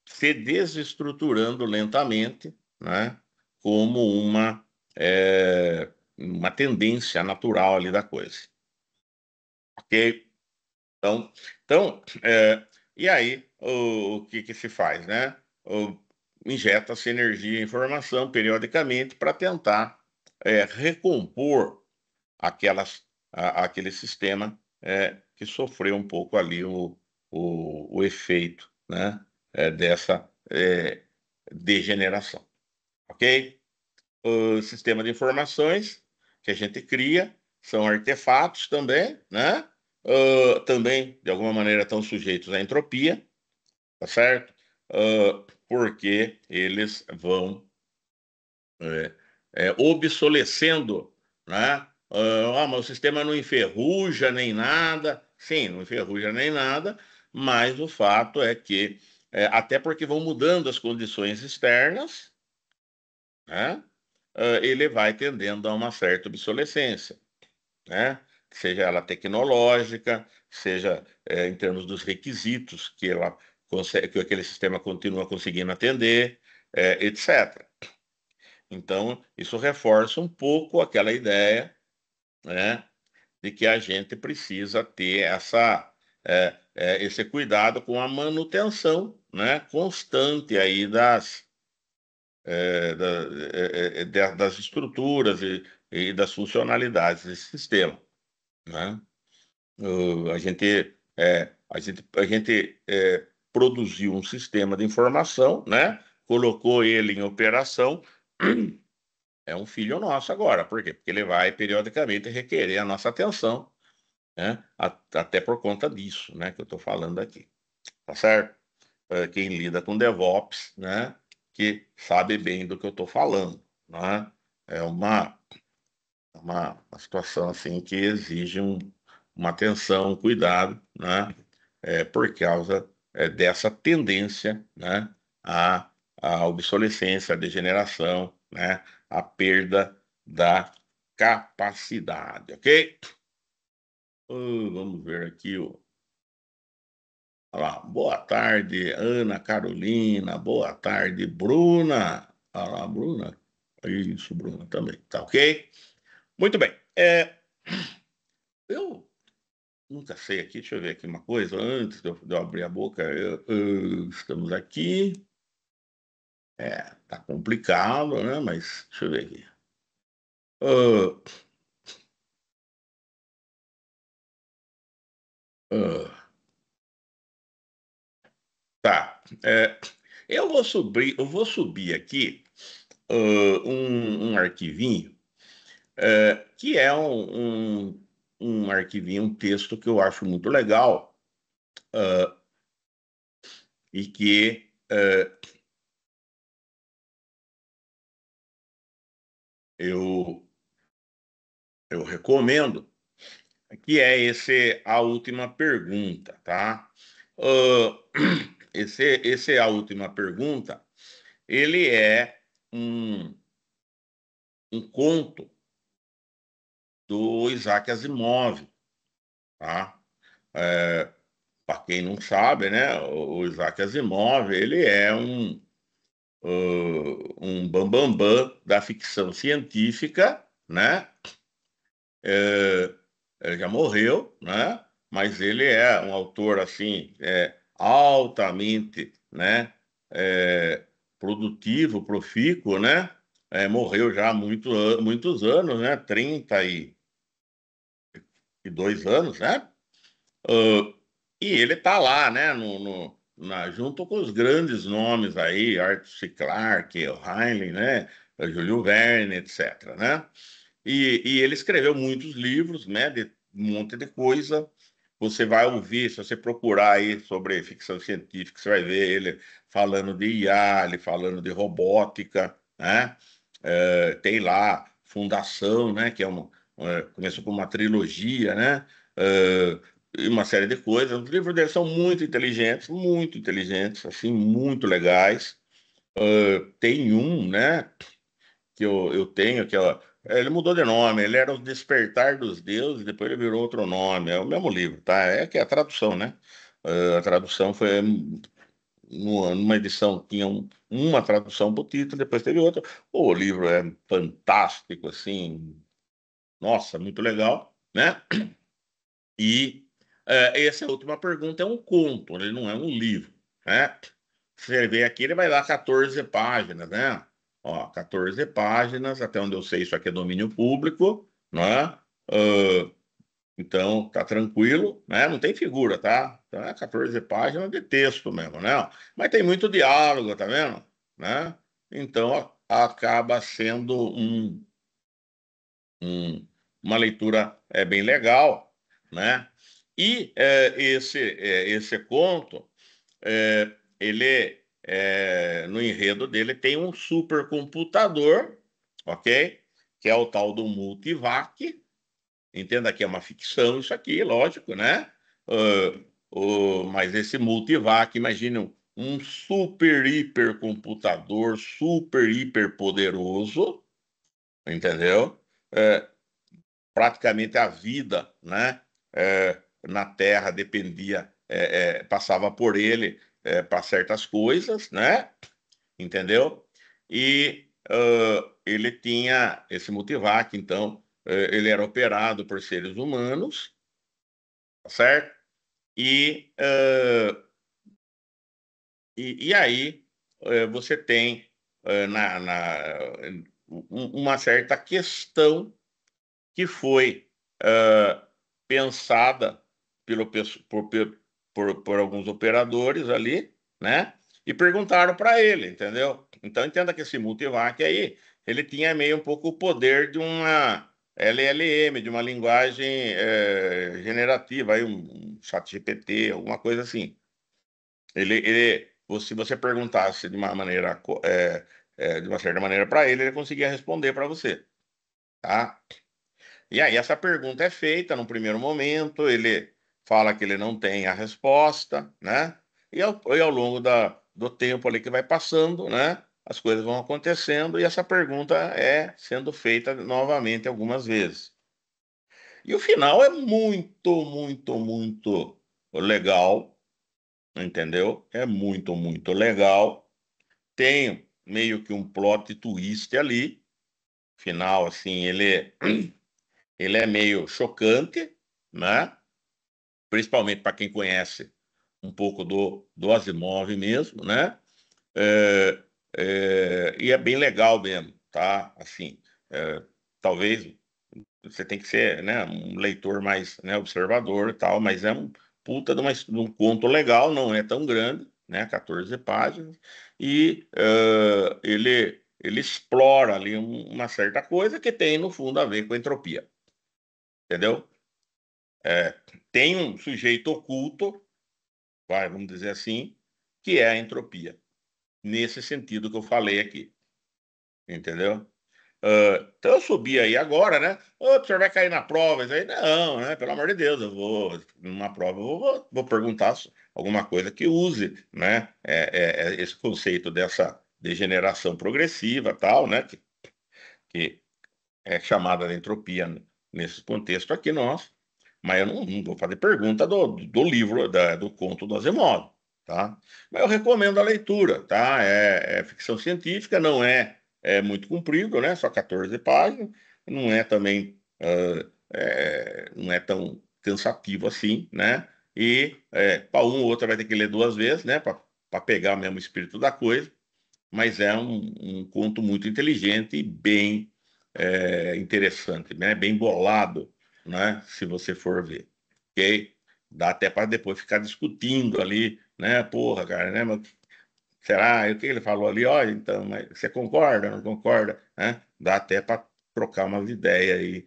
se desestruturando lentamente, né? Como uma tendência natural ali da coisa. Ok? Então, e aí, o que que se faz, né? Injeta-se energia e informação periodicamente para tentar recompor aquele sistema que sofreu um pouco ali o efeito, né, dessa degeneração, ok? O sistema de informações que a gente cria são artefatos também, né? Também, de alguma maneira, estão sujeitos à entropia, tá certo? Porque eles vão obsolecendo, né? Mas o sistema não enferruja nem nada. Sim, não enferruja nem nada, mas o fato é que, até porque vão mudando as condições externas, né? Ele vai tendendo a uma certa obsolescência, né? Seja ela tecnológica, seja em termos dos requisitos que aquele sistema continua conseguindo atender, etc. Então, isso reforça um pouco aquela ideia, né, de que a gente precisa ter esse cuidado com a manutenção, né, constante aí das estruturas e das funcionalidades desse sistema, né? A gente produziu um sistema de informação, né? Colocou ele em operação. É um filho nosso agora. Por quê? Porque ele vai periodicamente requerer a nossa atenção, né? Até por conta disso, né? Que eu estou falando aqui. Tá certo? Quem lida com DevOps, né? Que sabe bem do que eu estou falando, né? É uma situação assim que exige uma atenção, um cuidado, né? Por causa dessa tendência, né? À, à obsolescência, à degeneração, né? À perda da capacidade, ok? Vamos ver aqui o. Olha lá, boa tarde, Ana Carolina. Boa tarde, Bruna. Olha lá, Bruna. Isso, Bruna também. Tá ok? Muito bem. Eu nunca sei aqui, deixa eu ver aqui uma coisa, antes de eu abrir a boca, estamos aqui, tá complicado, né, mas deixa eu ver aqui. Ah, ah, tá, eu vou subir aqui um arquivinho, que é um arquivinho, um texto que eu acho muito legal, e que eu, eu recomendo, que é a última pergunta, tá? Ah, esse é a última pergunta. Ele é um conto do Isaac Asimov, tá? Para quem não sabe, né? O Isaac Asimov, ele é um bambambam da ficção científica, né? É, ele já morreu, né? Mas ele é um autor assim altamente, né? é, Produtivo, profícuo, né? Morreu já há muitos anos, né? 32 anos, né? Ah, e ele tá lá, né? Junto com os grandes nomes aí, Arthur C. Clarke, Heinlein, né? Júlio Verne, etc, né? E ele escreveu muitos livros, né, de um monte de coisa. Você vai ouvir, se você procurar aí sobre ficção científica, você vai ver ele falando de IA, ele falando de robótica, né? Tem lá Fundação, né, que começou com uma trilogia, né? E uma série de coisas. Os livros dele são muito inteligentes, assim, muito legais. Tem um, né? Que eu tenho, ele mudou de nome, ele era o Despertar dos Deuses, depois ele virou outro nome, é o mesmo livro, tá? É que é a tradução, né? A tradução foi numa edição, tinha uma tradução para o título, depois teve outra. O livro é fantástico, assim, nossa, muito legal, né? E essa última pergunta é um conto, ele não é um livro, né? Você vê aqui, ele vai dar 14 páginas, né? Ó, 14 páginas, até onde eu sei, isso aqui é domínio público, né? Ah, então, tá tranquilo, né? Não tem figura, tá? Então, é 14 páginas de texto mesmo, né? Mas tem muito diálogo, tá vendo? Né? Então, acaba sendo um- uma leitura bem legal, né? E esse conto, ele, no enredo dele, tem um supercomputador, ok? Que é o tal do Multivac. Entenda que é uma ficção isso aqui, lógico, né? Ah, mas esse Multivac, imagine um super hiper computador, super hiper poderoso, entendeu? É, Praticamente a vida, né, na Terra dependia, passava por ele para certas coisas, né, entendeu? E ele tinha esse Multivac, então ele era operado por seres humanos, tá certo? E, e aí você tem uma certa questão que foi pensada pelo, pesso- por, pe- por alguns operadores ali, né? E perguntaram para ele, entendeu? Então entenda que esse Multivac aí, ele tinha meio um pouco o poder de uma LLM, de uma linguagem generativa, aí um chat GPT, alguma coisa assim. Se você perguntasse de uma maneira, de uma certa maneira para ele, ele conseguia responder para você, tá? E aí essa pergunta é feita no primeiro momento, ele fala que ele não tem a resposta, né? E ao longo do tempo ali que vai passando, né? As coisas vão acontecendo e essa pergunta é sendo feita novamente algumas vezes. E o final é muito, muito, muito legal, entendeu? É muito, muito legal. Tem meio que um plot twist ali. Final, assim, ele é meio chocante, né? Principalmente para quem conhece um pouco do Asimov mesmo, né? É, e é bem legal mesmo, tá? Assim, é, talvez você tem que ser, né, um leitor mais, né, observador e tal, mas é um puta de um conto legal, não é tão grande, né? 14 páginas, e ele explora ali uma certa coisa que tem, no fundo, a ver com entropia, entendeu? É, tem um sujeito oculto, vamos dizer assim, que é a entropia, nesse sentido que eu falei aqui, entendeu? Então eu subi aí agora, né? Ô, o senhor vai cair na prova? Isso aí, não, né? Pelo amor de Deus, eu vou, numa prova, eu vou perguntar alguma coisa que use, né? Esse conceito dessa degeneração progressiva, tal, né? Que é chamada de entropia nesse contexto aqui nosso, mas eu não vou fazer pergunta do livro, do conto do Asimov, tá? Mas eu recomendo a leitura, tá? É ficção científica, não é muito comprido, né? Só 14 páginas, não é também, não é tão cansativo assim, né? E para um ou outro vai ter que ler duas vezes, né? Para pegar mesmo o espírito da coisa, mas é um conto muito inteligente e bem interessante, né? Bem bolado, né? Se você for ver, ok? Dá até para depois ficar discutindo ali, né? Porra, cara, né? Mas será? E o que ele falou ali? Olha, então, mas você concorda, não concorda? Né? Dá até para trocar umas ideias aí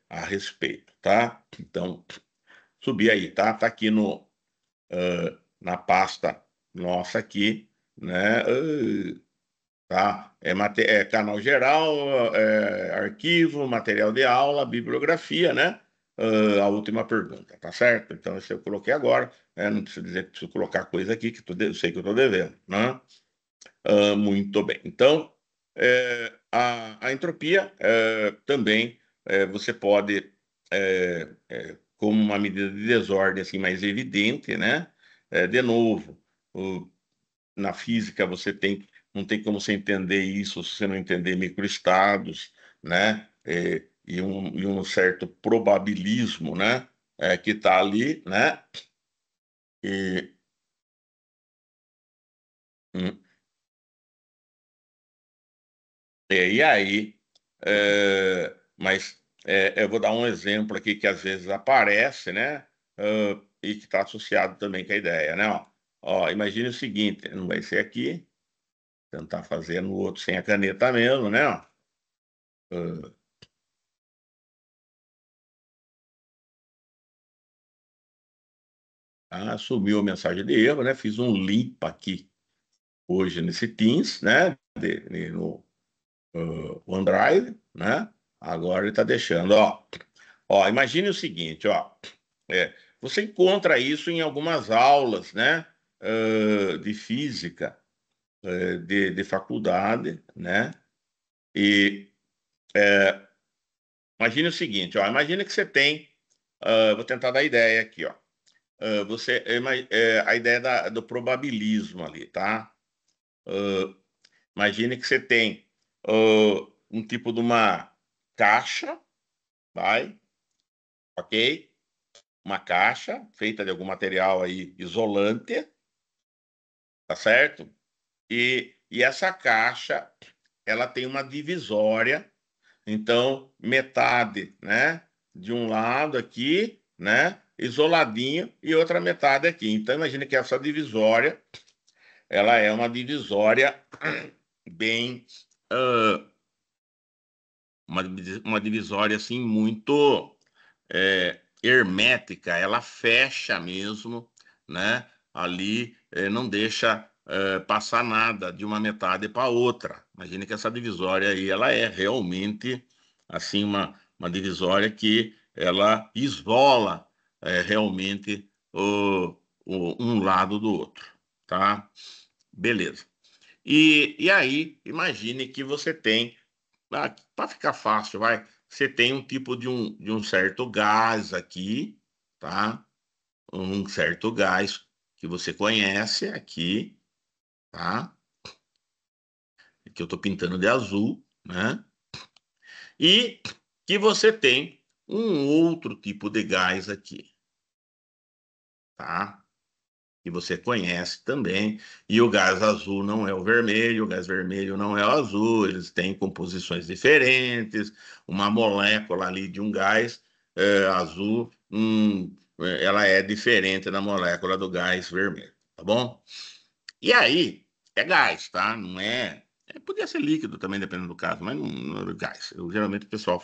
a respeito, tá? Então, subir aí, tá? Tá aqui na pasta nossa aqui, né? Tá? É canal geral, arquivo, material de aula, bibliografia, né? A última pergunta, tá certo? Então, esse eu coloquei agora, né? Não preciso dizer que preciso colocar coisa aqui que eu sei que eu estou devendo, né? Muito bem. Então, a entropia também você pode, como uma medida de desordem assim, mais evidente, né? De novo, na física você não tem como você entender isso se você não entender microestados, né? E um certo probabilismo, né? Que está ali, né? E, hum, e aí, mas eu vou dar um exemplo aqui que às vezes aparece, né? E que está associado também com a ideia, né? Ó, imagine o seguinte, não vai ser aqui, tentar fazer no outro sem a caneta mesmo, né? Ó. Ah, sumiu a mensagem de erro, né? Fiz um limpa aqui hoje nesse Teams, né? No OneDrive, né? Agora ele está deixando, ó. Ó, imagine o seguinte, ó. Você encontra isso em algumas aulas, né? De física, de faculdade, né? E imagine o seguinte, ó. Imagine que você tem, vou tentar dar ideia aqui, ó. A ideia do probabilismo ali, tá? Ah, Imagine que você tem um tipo de uma caixa, vai, ok? Uma caixa feita de algum material aí isolante, tá certo? E essa caixa, ela tem uma divisória, então metade, né, de um lado aqui, né, Isoladinho, e outra metade aqui. Então, imagine que essa divisória, ela é uma divisória bem... Uh, uma divisória, assim, muito hermética. Ela fecha mesmo, né? Ali não deixa passar nada de uma metade para outra. Imagine que essa divisória aí, ela é realmente, assim, uma divisória que ela isola realmente um lado do outro, tá? Beleza. E aí, imagine que você tem, para ficar fácil, vai, você tem um tipo de um certo gás aqui, tá? Um certo gás que você conhece aqui, tá? Que eu estou pintando de azul, né? E que você tem um outro tipo de gás aqui, tá? Que você conhece também. E o gás azul não é o vermelho, o gás vermelho não é o azul, eles têm composições diferentes. Uma molécula ali de um gás azul, ela é diferente da molécula do gás vermelho, tá bom? E aí, é gás, tá? Não é. Podia ser líquido também, dependendo do caso, mas não é gás. Geralmente o pessoal.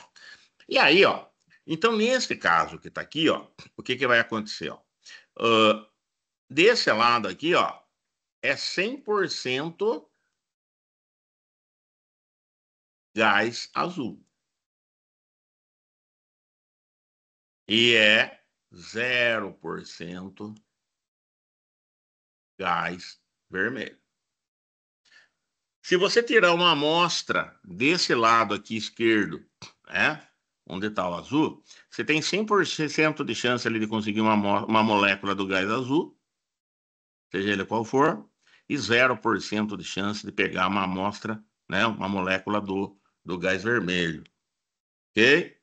E aí, ó. Então, nesse caso que tá aqui, ó, o que que vai acontecer, ó? Ah, desse lado aqui, ó, é 100% gás azul. E é 0% gás vermelho. Se você tirar uma amostra desse lado aqui esquerdo, né, onde está o azul, você tem 100% de chance ali de conseguir uma molécula do gás azul, seja ele qual for, e 0% de chance de pegar uma amostra, né, uma molécula do gás vermelho. Ok?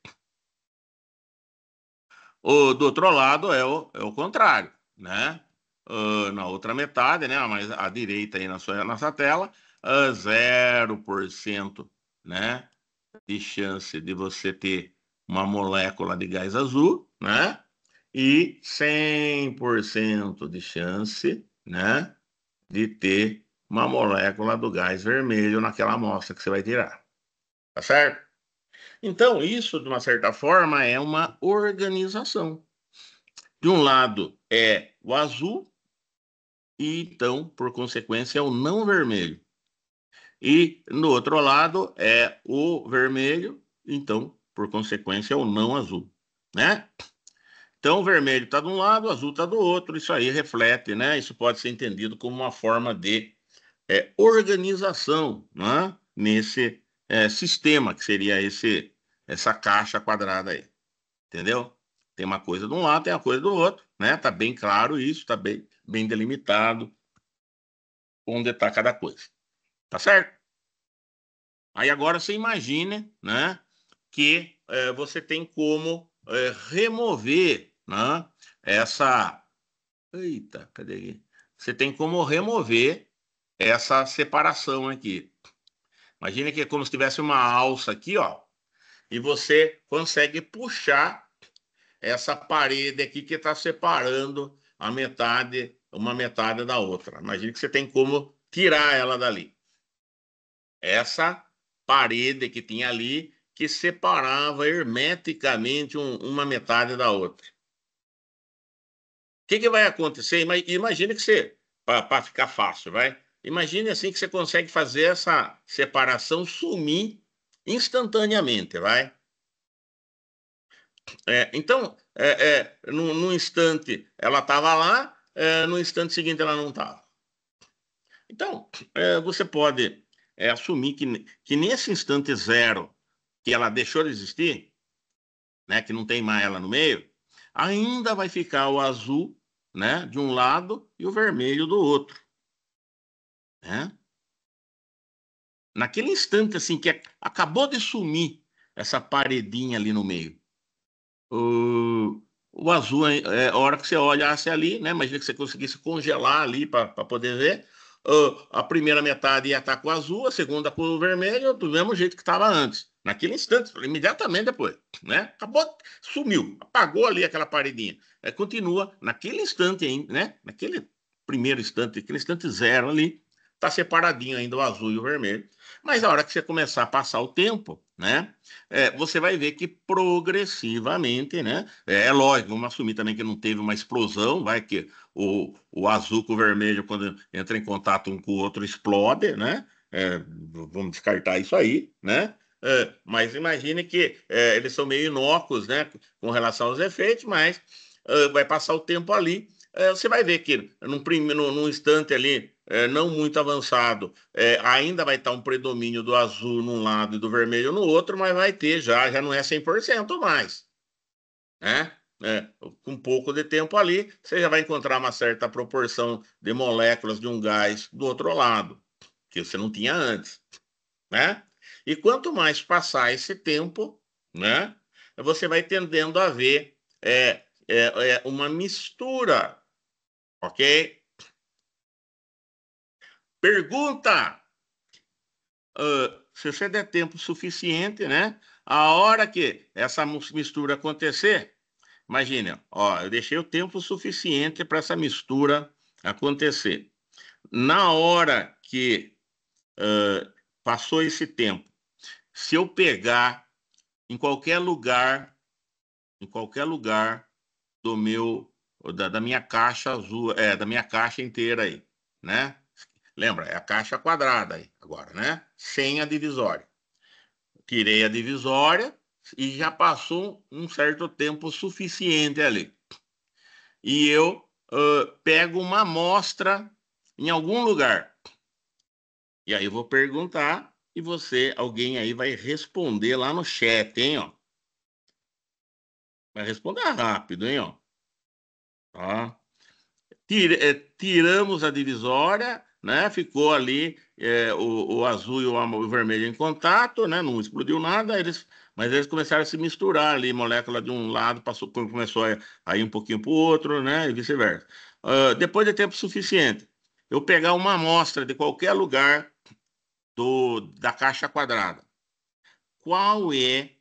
Do outro lado é o contrário, né? Na outra metade, né? Mas à direita aí na sua tela, 0%, né? De chance de você ter uma molécula de gás azul, né? E 100% de chance, né? De ter uma molécula do gás vermelho naquela amostra que você vai tirar. Tá certo? Então, isso, de uma certa forma, é uma organização. De um lado é o azul, e então, por consequência, é o não vermelho. E no outro lado é o vermelho, então, por consequência, é o não azul, né? Então, o vermelho está de um lado, o azul está do outro. Isso aí reflete, né? Isso pode ser entendido como uma forma de organização, né? Nesse sistema que seria essa caixa quadrada aí. Entendeu? Tem uma coisa de um lado, tem a coisa do outro, né? Tá bem claro isso, tá bem delimitado onde está cada coisa. Tá certo? Aí agora você imagine, né, que você tem como remover, né, essa... Eita, cadê aqui? Você tem como remover essa separação aqui. Imagine que é como se tivesse uma alça aqui, ó, e você consegue puxar essa parede aqui que está separando uma metade da outra. Imagine que você tem como tirar ela dali. Essa parede que tinha ali que separava hermeticamente uma metade da outra. O que vai acontecer? Imagine que você, para ficar fácil, vai. Imagine assim que você consegue fazer essa separação sumir instantaneamente, vai. Então, no instante ela estava lá, no instante seguinte ela não estava. Então, você pode assumir que nesse instante zero que ela deixou de existir, né, que não tem mais ela no meio, ainda vai ficar o azul, né, de um lado e o vermelho do outro, né? Naquele instante assim que acabou de sumir essa paredinha ali no meio. O, o azul é a hora que você olhasse ali, né? Imagina que você conseguisse congelar ali para poder ver. A primeira metade ia estar com o azul, a segunda com o vermelho, do mesmo jeito que estava antes. naquele instante, imediatamente depois, né? Acabou, sumiu, apagou ali aquela paredinha. Continua naquele instante ainda, né? Naquele primeiro instante, aquele instante zero ali, tá separadinho ainda o azul e o vermelho. Mas a hora que você começar a passar o tempo, né? Você vai ver que progressivamente, né? É lógico, vamos assumir também que não teve uma explosão, vai que o azul com o vermelho, quando entra em contato um com o outro, explode, né? Vamos descartar isso aí, né? Mas imagine que eles são meio inócuos, né, com relação aos efeitos, mas vai passar o tempo ali. Você vai ver que num instante ali, não muito avançado, ainda vai estar um predomínio do azul num lado e do vermelho no outro, mas vai ter já não é 100% mais, né? Com um pouco de tempo ali, você já vai encontrar uma certa proporção de moléculas de um gás do outro lado, que você não tinha antes, né? E quanto mais passar esse tempo, né, você vai tendendo a ver uma mistura, ok? Pergunta, se você der tempo suficiente, né? A hora que essa mistura acontecer, imagine, ó, eu deixei o tempo suficiente para essa mistura acontecer. Na hora que passou esse tempo, se eu pegar em qualquer lugar do meu da minha caixa azul, da minha caixa inteira aí, né? Lembra, é a caixa quadrada aí agora, né? Sem a divisória. Tirei a divisória e já passou um certo tempo suficiente ali. E eu pego uma amostra em algum lugar. E aí eu vou perguntar e alguém aí vai responder lá no chat, hein, ó. Vai responder rápido, hein, ó. Tá? Tiramos a divisória, né? Ficou ali o azul e o vermelho em contato, né? Não explodiu nada, mas eles começaram a se misturar ali, molécula de um lado começou a ir um pouquinho para o outro, né? E vice-versa. Depois de tempo suficiente, eu pegar uma amostra de qualquer lugar da caixa quadrada, qual é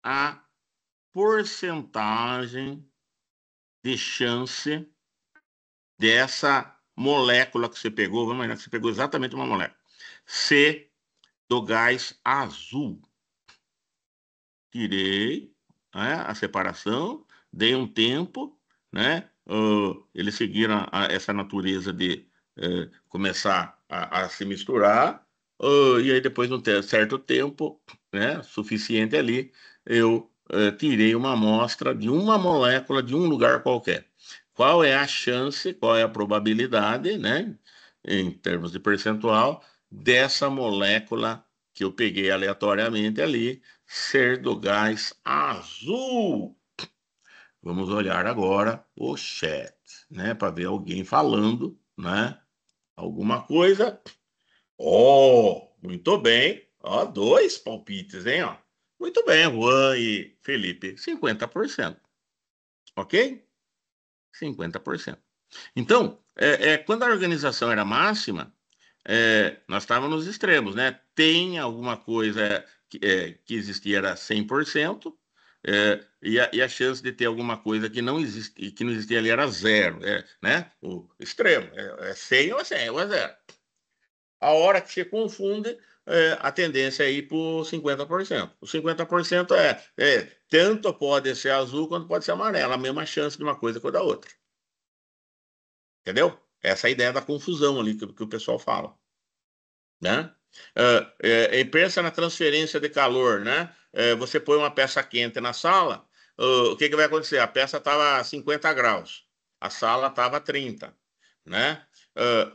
a porcentagem de chance dessa molécula que você pegou, vamos imaginar que você pegou exatamente uma molécula, C do gás azul. Tirei, né, a separação, dei um tempo, né? Eles seguiram essa natureza de começar a se misturar, e aí depois de um certo tempo, né, suficiente ali, eu tirei uma amostra de uma molécula de um lugar qualquer. Qual é a chance, qual é a probabilidade, né, em termos de percentual, dessa molécula que eu peguei aleatoriamente ali ser do gás azul? Vamos olhar agora o chat, né, para ver alguém falando, né, alguma coisa. Oh, muito bem. Ó, dois palpites, hein, ó. Muito bem, Juan e Felipe, 50%. Ok? 50%. Então, quando a organização era máxima, nós estávamos nos extremos, né? Tem alguma coisa que existia era 100%, e a chance de ter alguma coisa que não existia ali era zero, né? O extremo, 100 ou é 100 ou é zero. A hora que você confunde, a tendência é ir para o 50%. O 50% tanto pode ser azul quanto pode ser amarelo, a mesma chance de uma coisa com a da outra. Entendeu? Essa é a ideia da confusão ali que o pessoal fala, né? E pensa na transferência de calor, né? Você põe uma peça quente na sala, o que vai acontecer? A peça estava a 50 graus, a sala estava a 30, né?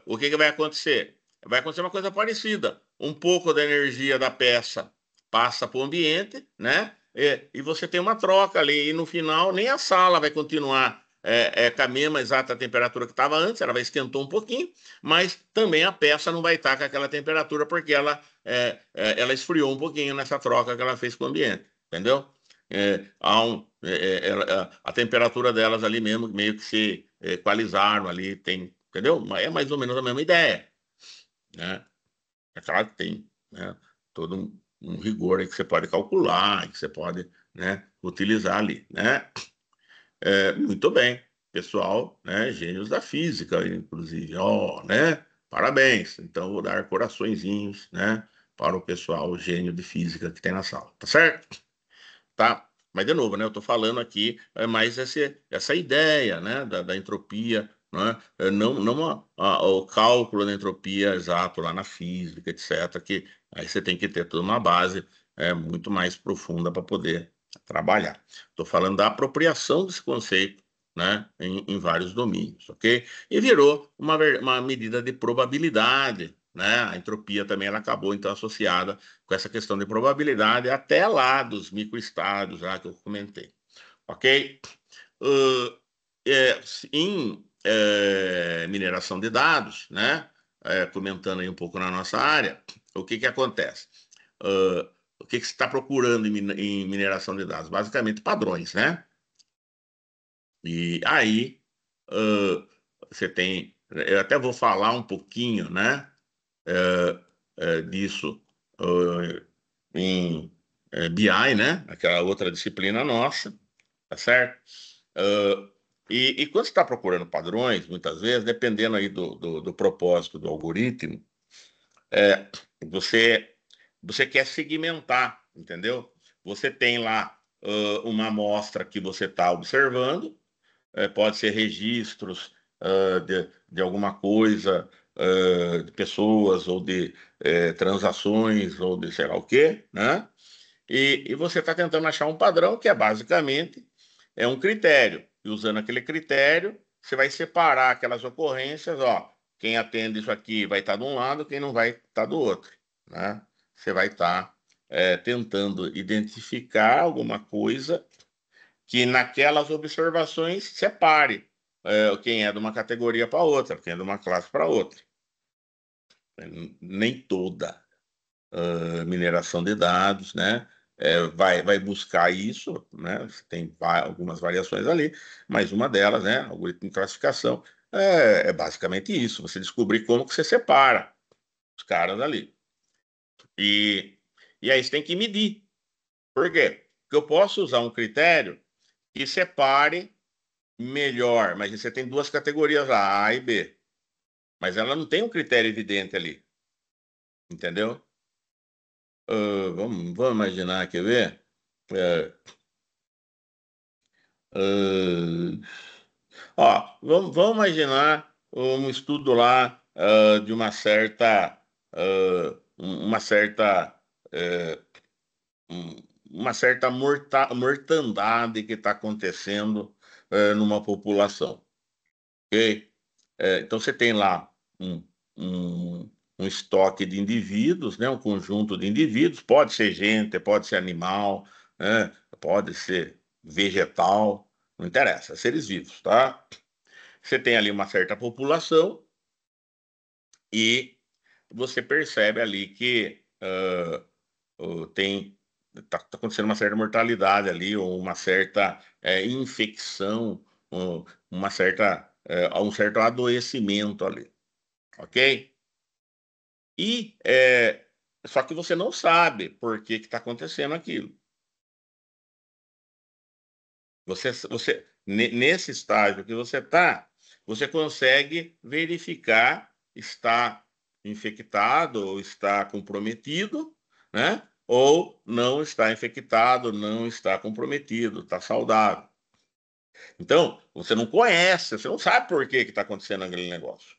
O que vai acontecer? Vai acontecer uma coisa parecida. Um pouco da energia da peça passa para o ambiente, né? E você tem uma troca ali, e no final nem a sala vai continuar com a mesma exata temperatura que estava antes, ela vai esquentar um pouquinho, mas também a peça não vai estar com aquela temperatura porque ela esfriou um pouquinho nessa troca que ela fez com o ambiente, entendeu? A temperatura delas ali mesmo meio que se equalizaram ali, entendeu? É mais ou menos a mesma ideia, né? É claro que tem, né, todo um rigor aí que você pode calcular, que você pode, né, utilizar ali, né? Muito bem, pessoal, né, gênios da física, inclusive, ó, né? Parabéns. Então, vou dar coraçõezinhos, né, para o pessoal gênio de física que tem na sala, tá certo? Tá? Mas, de novo, né, eu estou falando aqui mais essa ideia, né, da entropia, né, não o cálculo da entropia exato lá na física, etc., que aí você tem que ter toda uma base muito mais profunda para poder trabalhar. Estou falando da apropriação desse conceito, né, em vários domínios, ok? E virou uma medida de probabilidade, né? A entropia também ela acabou, então, associada com essa questão de probabilidade até lá dos microestados lá que eu comentei, ok? Uh, em mineração de dados, né? Comentando aí um pouco na nossa área, o que que acontece? Uh, o que que você está procurando em mineração de dados? Basicamente padrões, né? E aí uh, você tem, eu até vou falar um pouquinho, né? Disso em BI, né? Aquela outra disciplina nossa, tá certo? Ah, e quando você está procurando padrões, muitas vezes, dependendo aí do propósito do algoritmo, é, você, você quer segmentar, entendeu? Você tem lá uma amostra que você está observando, pode ser registros de alguma coisa, de pessoas, ou de transações, ou de sei lá o quê, né? E você está tentando achar um padrão que é basicamente um critério. E usando aquele critério, você vai separar aquelas ocorrências, ó, quem atende isso aqui vai estar de um lado, quem não vai estar do outro, né? Você vai estar tentando identificar alguma coisa que naquelas observações separe quem é de uma categoria para outra, quem é de uma classe para outra. Nem toda mineração de dados, né? Vai buscar isso, né? Tem algumas variações ali, mas uma delas, né? Algoritmo de classificação, basicamente isso. Você descobrir como que você separa os caras ali. E, e aí você tem que medir. Por quê? Porque eu posso usar um critério que separe melhor, mas você tem duas categorias lá, A e B. Mas ela não tem um critério evidente ali, entendeu? Vamos imaginar, quer ver? É, ah, vamos imaginar um estudo lá de uma certa, eh, um- uma certa mortandade que está acontecendo numa população, ok? Então você tem lá um, um, um estoque de indivíduos, né? Um conjunto de indivíduos, pode ser gente, pode ser animal, né? Pode ser vegetal, não interessa, seres vivos, tá? Você tem ali uma certa população e você percebe ali que tem tá acontecendo uma certa mortalidade ali, ou uma certa infecção, ou um certo adoecimento ali, ok? E só que você não sabe por que está acontecendo aquilo. Nesse estágio que você está, você consegue verificar está infectado ou está comprometido, né? Ou não está infectado, não está comprometido, está saudável. Então, você não conhece, você não sabe por que está acontecendo aquele negócio,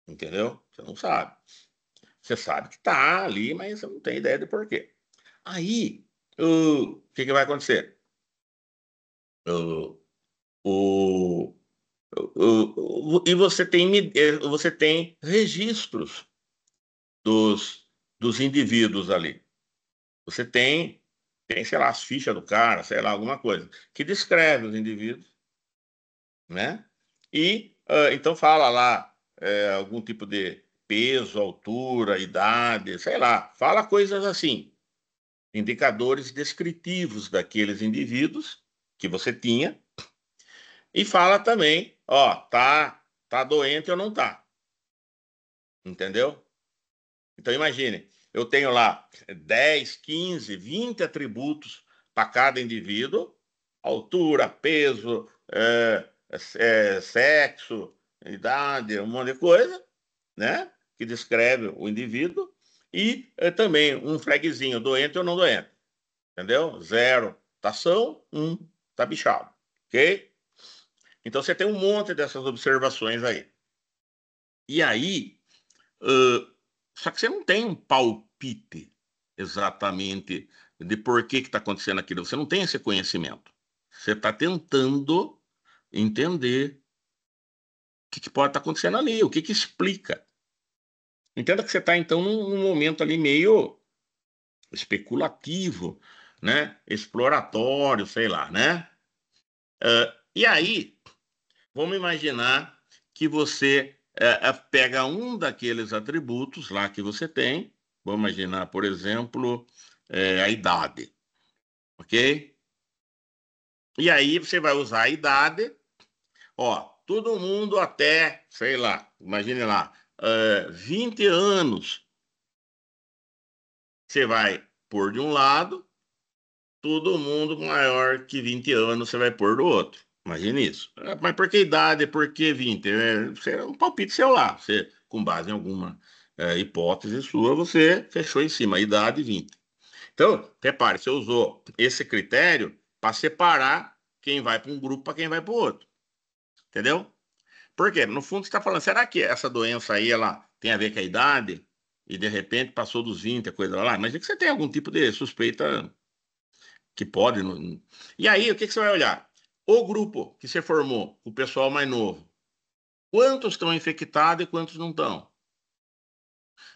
entendeu? Você não sabe. Você sabe que está ali, mas você não tem ideia do porquê. Aí, o que vai acontecer? O, o, e você tem registros dos indivíduos ali. Você sei lá, as fichas do cara, sei lá, alguma coisa, que descreve os indivíduos, né? E então fala lá algum tipo de peso, altura, idade, sei lá, fala coisas assim, indicadores descritivos daqueles indivíduos que você tinha, e fala também, ó, tá doente ou não tá, entendeu? Então imagine. eu tenho lá 10, 15, 20 atributos para cada indivíduo, altura, peso, sexo, idade, um monte de coisa, né? Que descreve o indivíduo, e também um flagzinho, doente ou não doente, entendeu? 0, tá são, 1, tá bichado, ok? Então você tem um monte dessas observações aí. E aí, uh, só que você não tem um palpite exatamente de por que está acontecendo aquilo. Você não tem esse conhecimento. Você está tentando entender o que pode estar acontecendo ali, o que explica. Entenda que você está, então, num momento ali meio especulativo, né? Exploratório, sei lá, né? E aí, vamos imaginar que você pega um daqueles atributos lá que você tem. Vamos imaginar, por exemplo, a idade, ok? E aí você vai usar a idade, ó, todo mundo até, sei lá, imagine lá, 20 anos, você vai pôr de um lado, todo mundo maior que 20 anos você vai pôr do outro. Imagine isso. Mas por que idade? Por que 20? É um palpite seu lá. Você, com base em alguma hipótese sua, você fechou em cima, idade 20. Então, repare, você usou esse critério para separar quem vai para um grupo para quem vai para o outro. Entendeu? Por quê? No fundo, você está falando, será que essa doença aí ela tem a ver com a idade? E de repente passou dos 20, a coisa lá. Mas é que você tem algum tipo de suspeita que pode. E aí, o que você vai olhar? O grupo que você formou, o pessoal mais novo, quantos estão infectados e quantos não estão?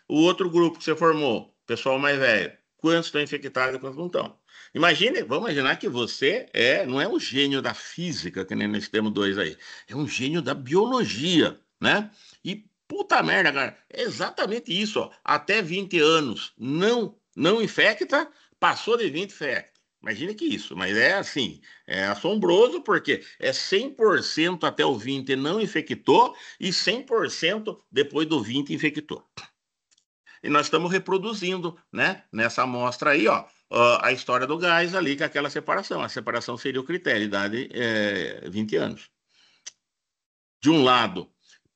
O outro grupo que você formou, pessoal mais velho, quantos estão infectados e quantos não estão? Imagine, vamos imaginar que você não é um gênio da física, que nem nós temos dois aí, é um gênio da biologia, né? E puta merda, cara, é exatamente isso, ó. Até 20 anos não infecta, passou de 20 infecta. Imagine que isso, mas é assim, é assombroso porque é 100% até o 20 não infectou e 100% depois do 20 infectou. E nós estamos reproduzindo, né, nessa amostra aí, ó, a história do gás ali, com aquela separação. A separação seria o critério, idade 20 anos. De um lado,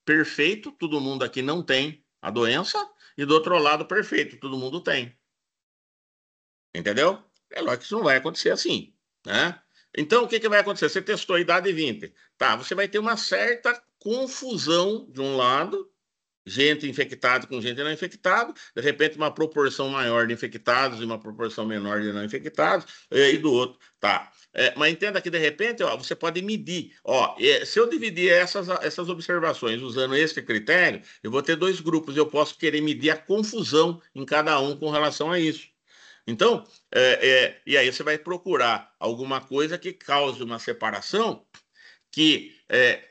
perfeito, todo mundo aqui não tem a doença, e do outro lado, perfeito, todo mundo tem. Entendeu? É lógico que isso não vai acontecer assim, né? Então, o que vai acontecer? Você testou a idade 20. Tá, você vai ter uma certa confusão de um lado, gente infectada com gente não infectada, de repente uma proporção maior de infectados e uma proporção menor de não infectados, e do outro, tá. Mas entenda que de repente, ó, você pode medir, ó, se eu dividir essas observações usando esse critério, eu vou ter dois grupos, eu posso querer medir a confusão em cada um com relação a isso. Então, e aí você vai procurar alguma coisa que cause uma separação que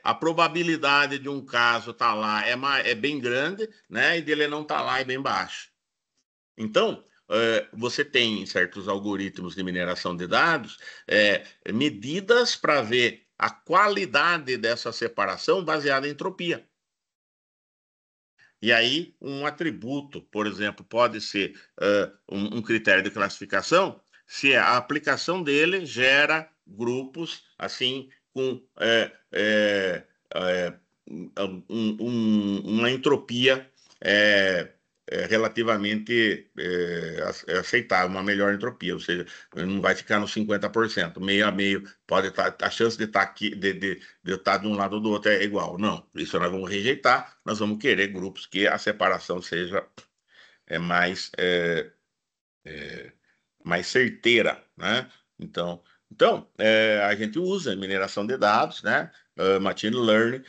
a probabilidade de um caso estar tá lá é bem grande, né? E dele não estar tá lá é bem baixa. Então, você tem em certos algoritmos de mineração de dados medidas para ver a qualidade dessa separação baseada em entropia. E aí, um atributo, por exemplo, pode ser um critério de classificação se a aplicação dele gera grupos assim com uma entropia é, relativamente aceitável, uma melhor entropia, ou seja, não vai ficar nos 50%, meio a meio, pode estar, a chance de estar aqui, de estar de um lado ou do outro é igual. Não, isso nós vamos rejeitar, nós vamos querer grupos que a separação seja mais mais certeira, né? Então, a gente usa mineração de dados, né? Machine Learning,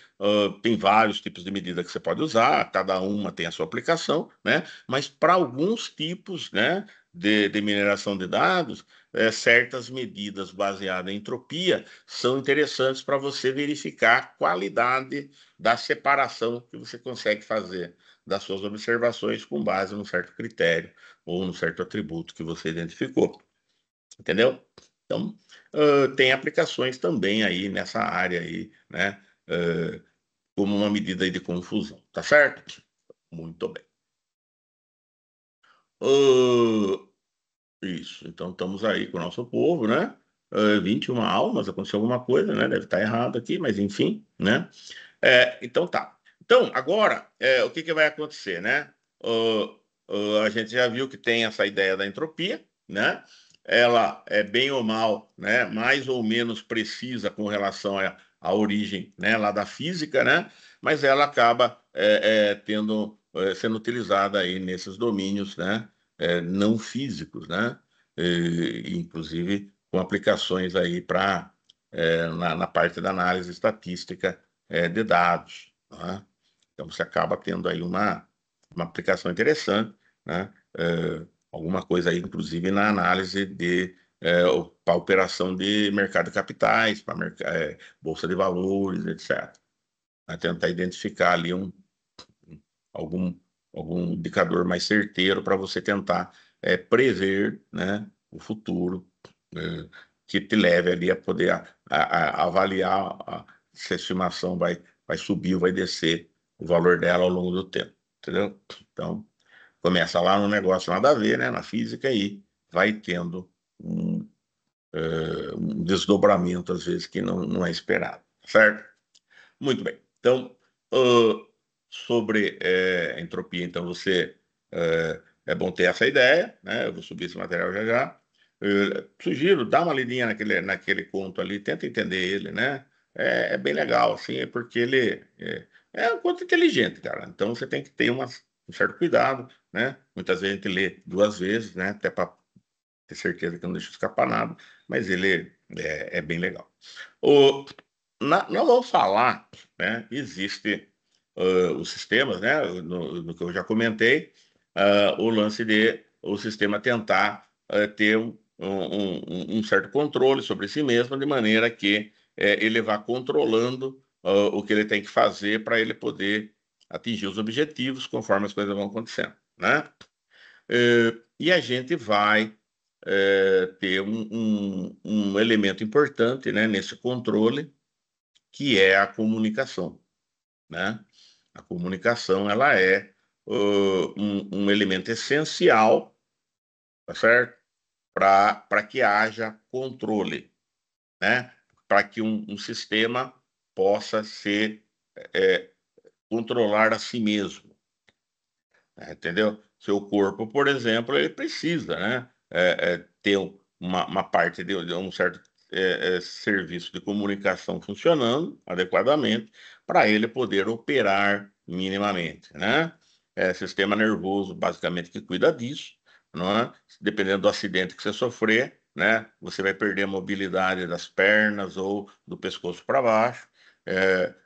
tem vários tipos de medida que você pode usar, cada uma tem a sua aplicação, né? Mas para alguns tipos, né, de mineração de dados, certas medidas baseadas em entropia são interessantes para você verificar a qualidade da separação que você consegue fazer das suas observações com base num certo critério ou num certo atributo que você identificou. Entendeu? Então, tem aplicações também aí nessa área aí, né? Como uma medida aí de confusão, tá certo? Muito bem. Uh, isso, então estamos aí com o nosso povo, né? 21 almas, aconteceu alguma coisa, né? Deve estar errado aqui, mas enfim, né? Então tá. Então, agora, o que que vai acontecer, né? A gente já viu que tem essa ideia da entropia, né? Ela é bem ou mal, né? Mais ou menos precisa com relação à origem, né? Lá da física, né? Mas ela acaba sendo utilizada aí nesses domínios, né? Não físicos, né? Inclusive com aplicações aí para na parte da análise estatística de dados, né? Então você acaba tendo aí uma aplicação interessante, né? Alguma coisa aí, inclusive, na análise para operação de mercado de capitais, para bolsa de valores, etc. Vai tentar identificar ali algum, algum indicador mais certeiro para você tentar prever, né, o futuro, é, que te leve ali a poder avaliar se a estimação vai subir ou vai descer o valor dela ao longo do tempo, entendeu? Então, começa lá no negócio nada a ver, né, na física, e vai tendo um desdobramento, às vezes, que não é esperado, certo? Muito bem. Então, sobre entropia, então é bom ter essa ideia, né? Eu vou subir esse material já já. Sugiro, dá uma lidinha naquele conto ali, tenta entender ele, né? É bem legal, assim, é porque ele é um conto inteligente, cara. Então você tem que ter um certo cuidado, né? Muitas vezes a gente lê duas vezes, né? Até para ter certeza que não deixa escapar nada, mas ele é bem legal. O, nós vamos falar, né? Existe os sistemas, né? No que eu já comentei, o lance de o sistema tentar ter um certo controle sobre si mesmo, de maneira que ele vá controlando o que ele tem que fazer para ele poder atingir os objetivos conforme as coisas vão acontecendo, né? E a gente vai ter um elemento importante, né, nesse controle, que é a comunicação, né? A comunicação, ela é um elemento essencial, tá certo? Para que haja controle, né? Para que um sistema possa é, controlar a si mesmo, entendeu? Seu corpo, por exemplo, ele precisa, né, ter uma parte de um certo serviço de comunicação funcionando adequadamente para ele poder operar minimamente, né? Sistema nervoso, basicamente, que cuida disso, não é? Dependendo do acidente que você sofrer, né, você vai perder a mobilidade das pernas ou do pescoço para baixo,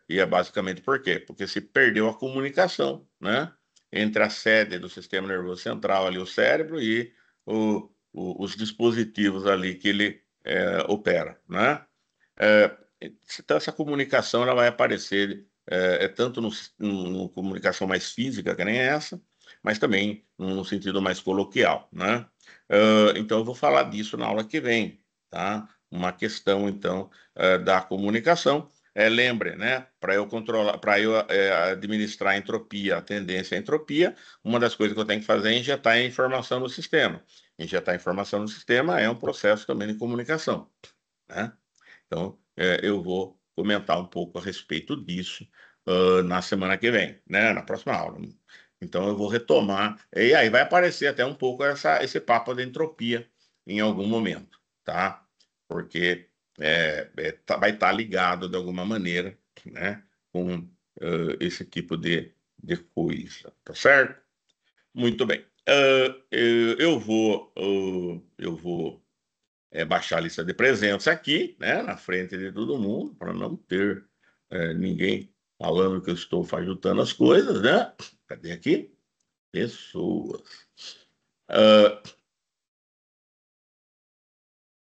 e é basicamente por quê? Porque se perdeu a comunicação, né? Entre a sede do sistema nervoso central, ali o cérebro, e os dispositivos ali que ele opera, né? É, então essa comunicação ela vai aparecer tanto no comunicação mais física, que nem essa, mas também no sentido mais coloquial, né? Então eu vou falar disso na aula que vem, tá? Uma questão então da comunicação. Lembre, né? Para eu controlar, para eu administrar a entropia, a tendência à entropia, uma das coisas que eu tenho que fazer é injetar informação no sistema. Injetar informação no sistema é um processo também de comunicação, né? Então, eu vou comentar um pouco a respeito disso na semana que vem, né? Na próxima aula. Então, eu vou retomar, e aí vai aparecer até um pouco esse papo da entropia em algum momento, tá? Porque vai estar ligado de alguma maneira, né? Com esse tipo de coisa, tá certo? Muito bem. Eu vou baixar a lista de presença aqui, né, na frente de todo mundo, para não ter ninguém falando que eu estou fajutando as coisas, né? Cadê aqui? Pessoas. Ah,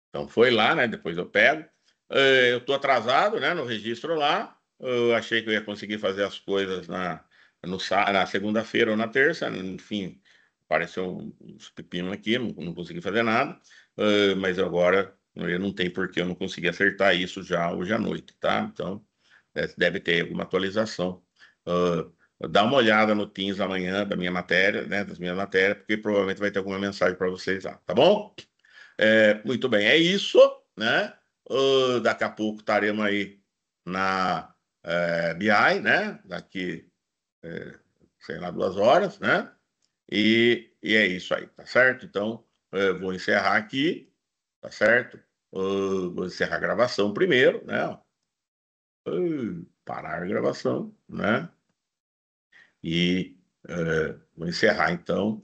então foi lá, né? Depois eu pego. Eu estou atrasado, né? No registro lá. Eu achei que eu ia conseguir fazer as coisas na segunda-feira ou na terça. Enfim, apareceu uns pepinos aqui, não consegui fazer nada. Mas agora eu não tem por que eu não conseguir acertar isso já hoje à noite, tá? Então deve ter alguma atualização Dá uma olhada no Teams amanhã da minha matéria, né, das minhas matérias, porque provavelmente vai ter alguma mensagem para vocês lá, tá bom? Muito bem, é isso, né? Daqui a pouco estaremos aí na BI, né? Daqui, sei lá, 2 horas, né? E é isso aí, tá certo? Então, vou encerrar aqui, tá certo? Vou encerrar a gravação primeiro, né? Parar a gravação, né? E vou encerrar então